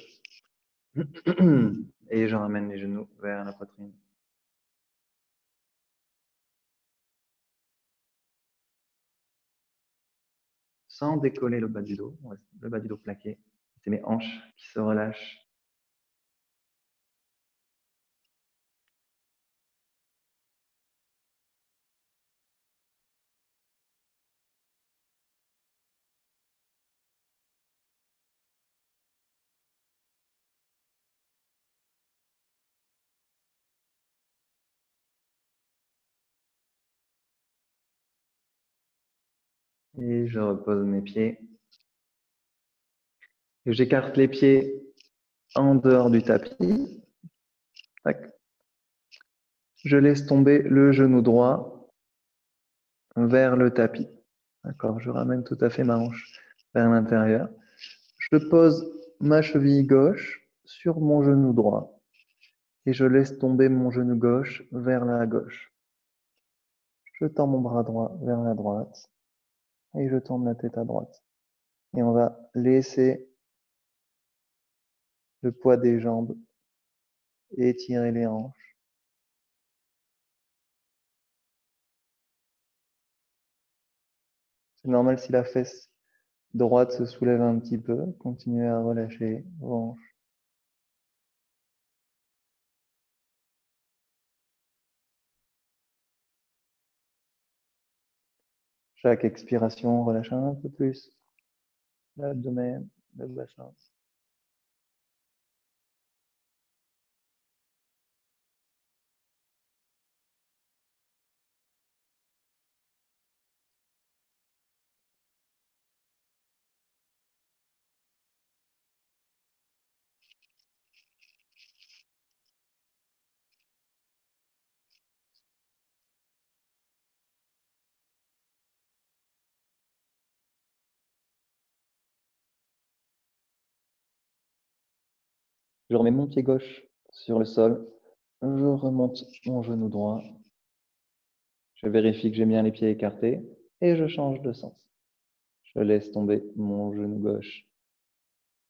Et je ramène les genoux vers la poitrine. Sans décoller le bas du dos, le bas du dos plaqué. C'est mes hanches qui se relâchent. Et je repose mes pieds. Et j'écarte les pieds en dehors du tapis. Tac. Je laisse tomber le genou droit vers le tapis. D'accord, je ramène tout à fait ma hanche vers l'intérieur. Je pose ma cheville gauche sur mon genou droit et je laisse tomber mon genou gauche vers la gauche. Je tends mon bras droit vers la droite et je tourne la tête à droite. Et on va laisser le poids des jambes étirer les hanches. C'est normal si la fesse droite se soulève un petit peu. Continuez à relâcher vos hanches. Chaque expiration, relâche un peu plus l'abdomen, le bassin. Je remets mon pied gauche sur le sol. Je remonte mon genou droit. Je vérifie que j'ai bien les pieds écartés et je change de sens. Je laisse tomber mon genou gauche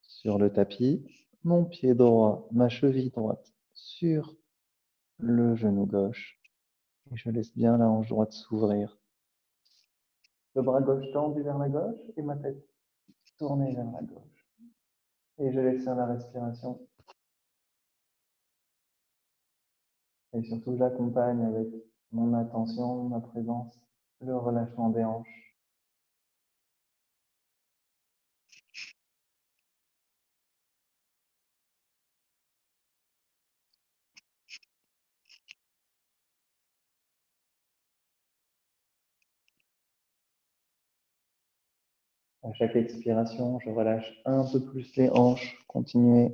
sur le tapis, mon pied droit, ma cheville droite sur le genou gauche et je laisse bien la hanche droite s'ouvrir. Le bras gauche tendu vers la gauche et ma tête tournée vers la gauche. Et je laisse faire la respiration. Et surtout, j'accompagne avec mon attention, ma présence, le relâchement des hanches. À chaque expiration, je relâche un peu plus les hanches. Continuez.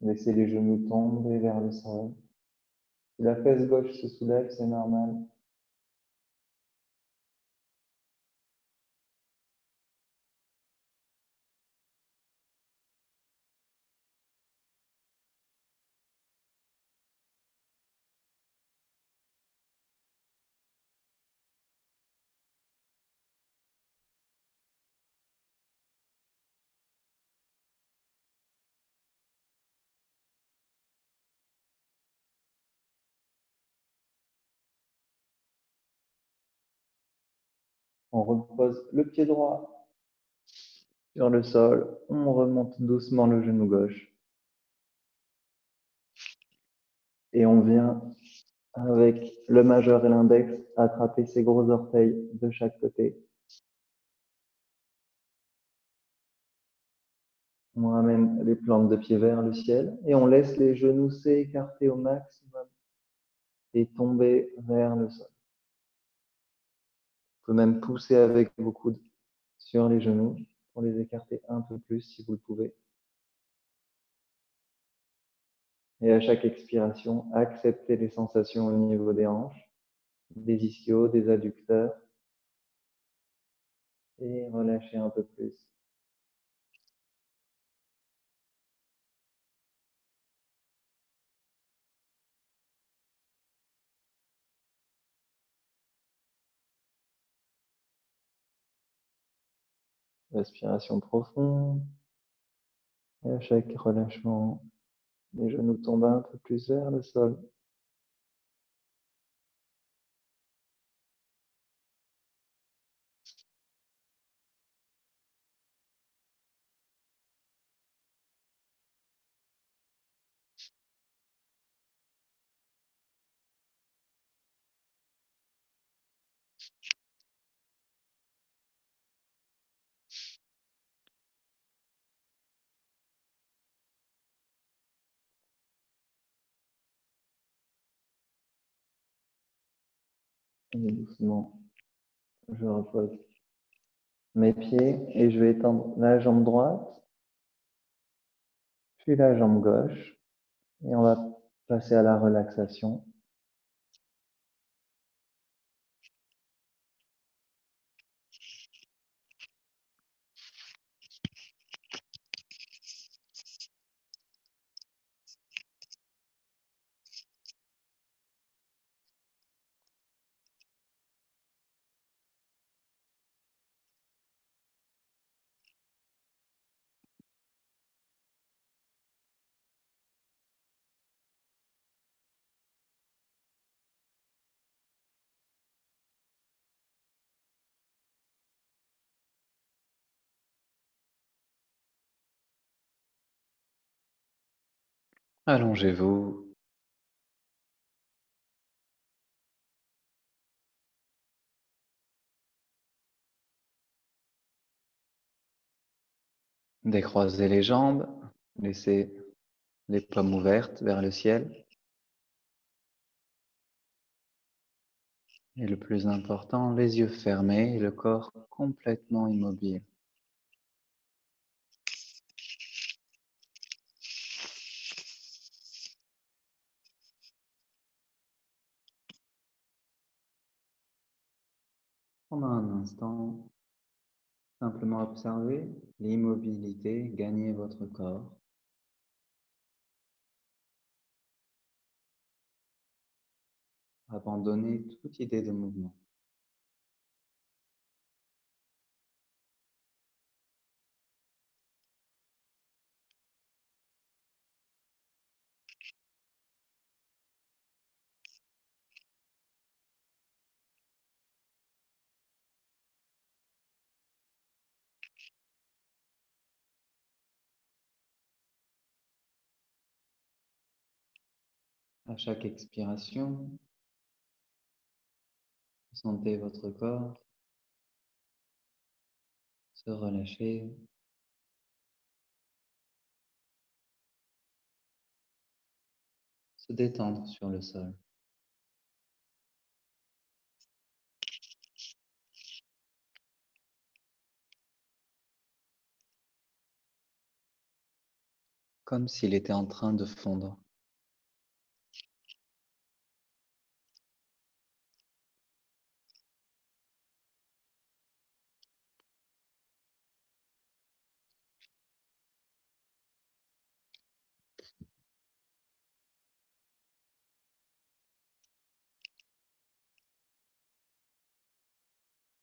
Laissez les genoux tomber vers le sol. Si la fesse gauche se soulève, c'est normal. On repose le pied droit Sur le sol, on remonte doucement le genou gauche. Et on vient, avec le majeur et l'index, attraper ses gros orteils de chaque côté. On ramène les plantes de pied vers le ciel et on laisse les genoux s'écarter au maximum et tomber vers le sol. On peut même pousser avec vos coudes sur les genoux pour les écarter un peu plus si vous le pouvez. Et à chaque expiration, acceptez les sensations au niveau des hanches, des ischios, des adducteurs et relâchez un peu plus. Respiration profonde. Et à chaque relâchement, les genoux tombent un peu plus vers le sol. Et doucement, je repose mes pieds et je vais étendre la jambe droite, puis la jambe gauche. Et on va passer à la relaxation. Allongez-vous. Décroisez les jambes. Laissez les paumes ouvertes vers le ciel. Et le plus important, les yeux fermés et le corps complètement immobile. Pendant un instant, simplement observez l'immobilité gagner votre corps. Abandonnez toute idée de mouvement. À chaque expiration, sentez votre corps se relâcher, se détendre sur le sol. Comme s'il était en train de fondre.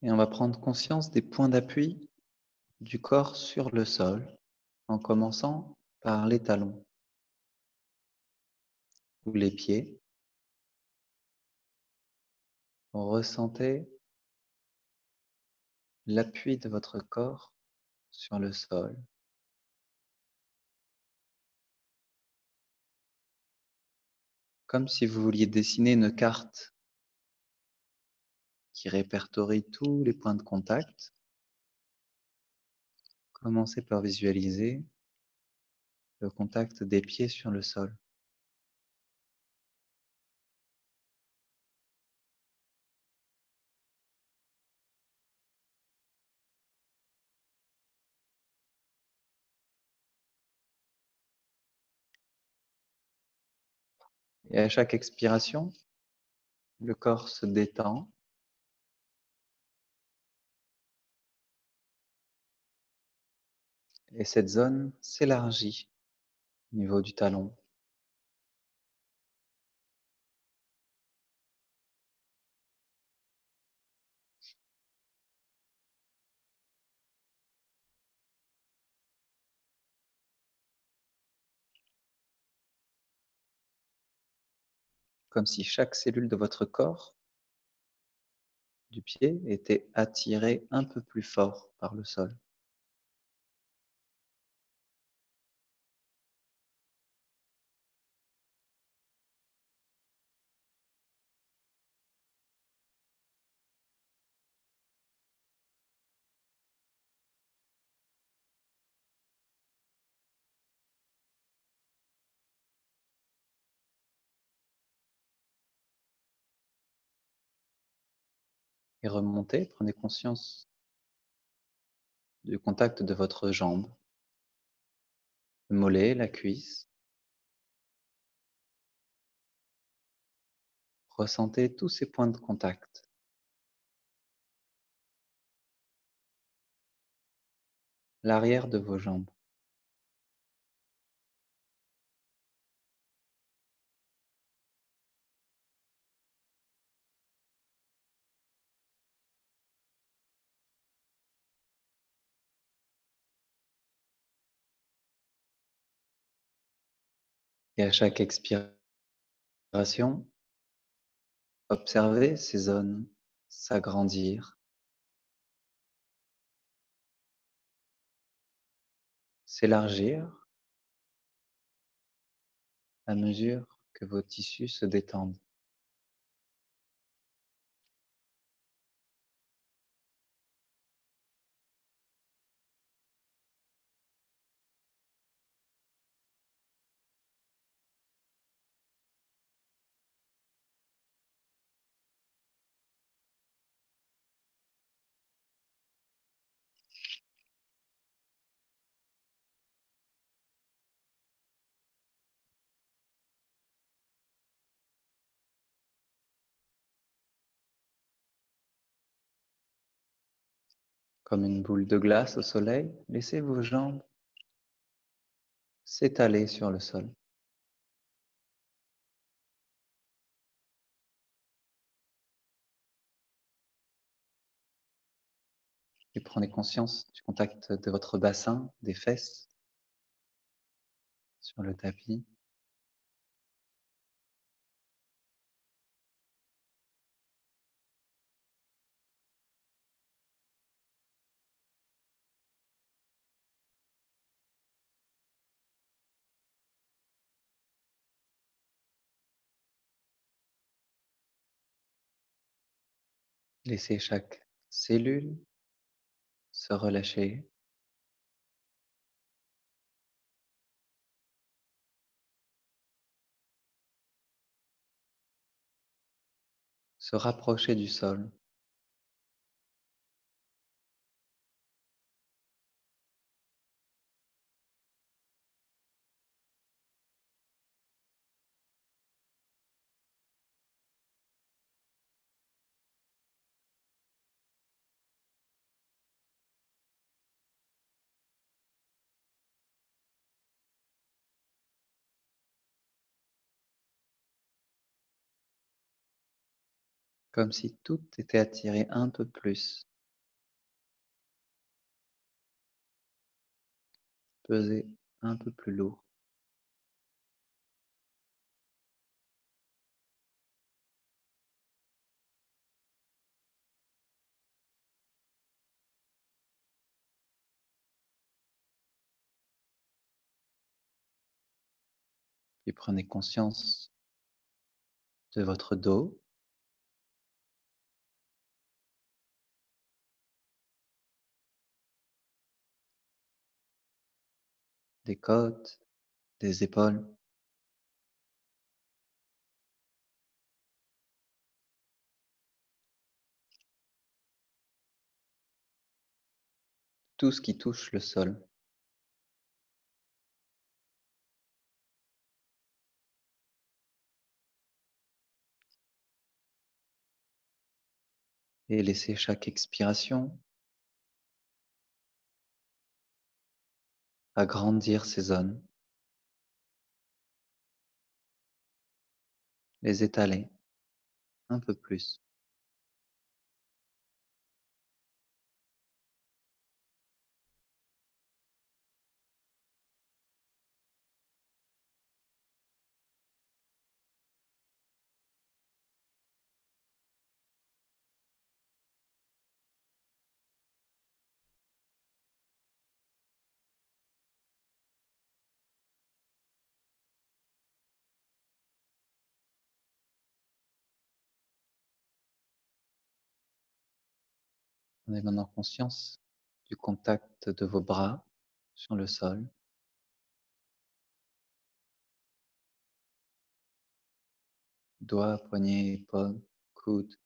Et on va prendre conscience des points d'appui du corps sur le sol, en commençant par les talons ou les pieds. Ressentez l'appui de votre corps sur le sol. Comme si vous vouliez dessiner une carte qui répertorie tous les points de contact. Commencez par visualiser le contact des pieds sur le sol. Et à chaque expiration, le corps se détend et cette zone s'élargit au niveau du talon. Comme si chaque cellule de votre corps, du pied, était attirée un peu plus fort par le sol. Et remontez, prenez conscience du contact de votre jambe, le mollet, la cuisse. Ressentez tous ces points de contact. L'arrière de vos jambes. Et à chaque expiration, observez ces zones s'agrandir, s'élargir à mesure que vos tissus se détendent. Comme une boule de glace au soleil, laissez vos jambes s'étaler sur le sol. Et prenez conscience du contact de votre bassin, des fesses sur le tapis. Laissez chaque cellule se relâcher. Se rapprocher du sol. Comme si tout était attiré un peu plus, pesé un peu plus lourd. Puis prenez conscience de votre dos, des côtes, des épaules, tout ce qui touche le sol. Et laissez chaque expiration agrandir ces zones, les étaler un peu plus. Prenez maintenant conscience du contact de vos bras sur le sol, doigts, poignets, paumes, coudes.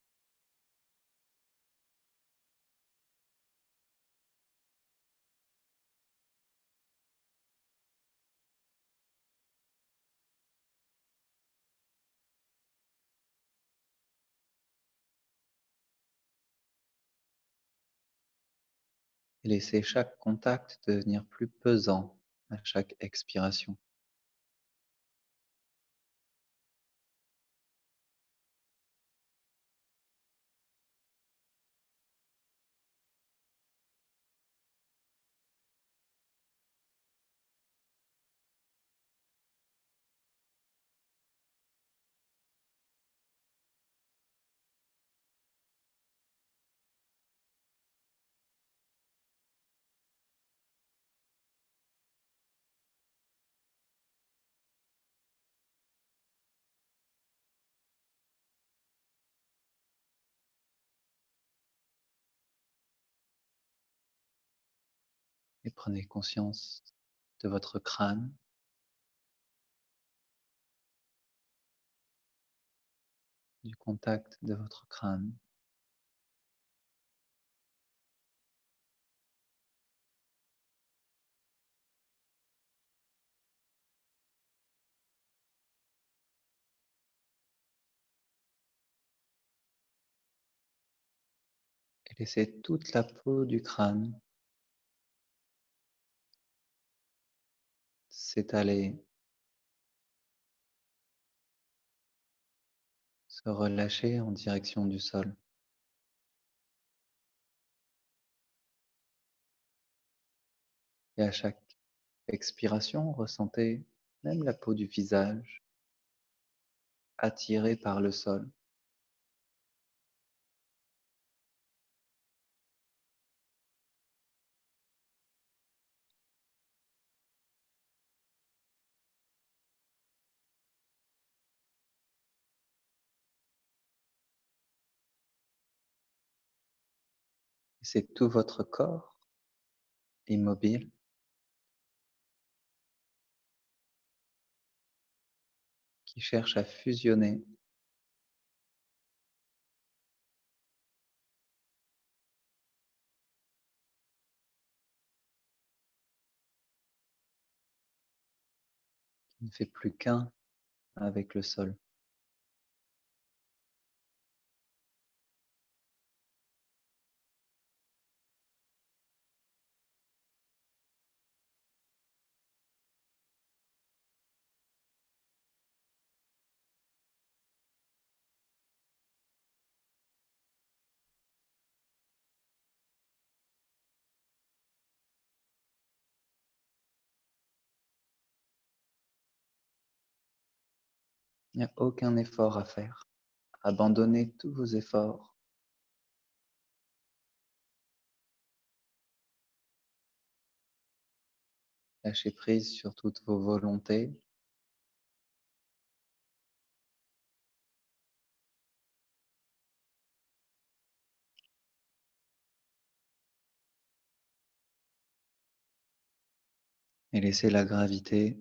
Et laissez chaque contact devenir plus pesant à chaque expiration. Et prenez conscience de votre crâne, du contact de votre crâne. Et laissez toute la peau du crâne s'étaler, se relâcher en direction du sol. Et à chaque expiration, ressentez même la peau du visage attirée par le sol. Et c'est tout votre corps immobile qui cherche à fusionner qui ne fait plus qu'un avec le sol. Il n'y a aucun effort à faire. Abandonnez tous vos efforts. Lâchez prise sur toutes vos volontés. Et laissez la gravité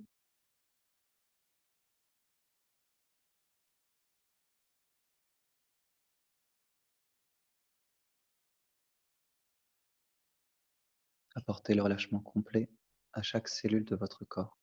apporter le relâchement complet à chaque cellule de votre corps.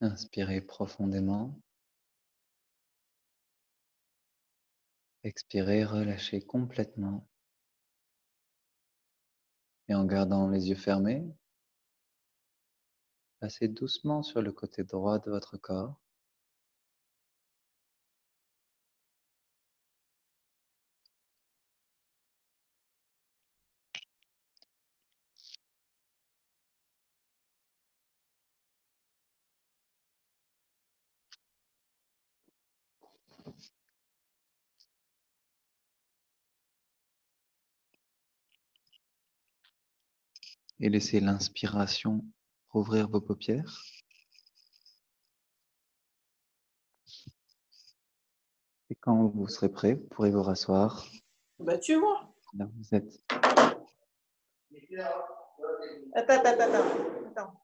Inspirez profondément. Expirez, relâchez complètement. Et en gardant les yeux fermés, passez doucement sur le côté droit de votre corps. Et laissez l'inspiration rouvrir vos paupières. Et quand vous serez prêt, vous pourrez vous rasseoir. Bah, tu vois. Là, vous êtes. Attends.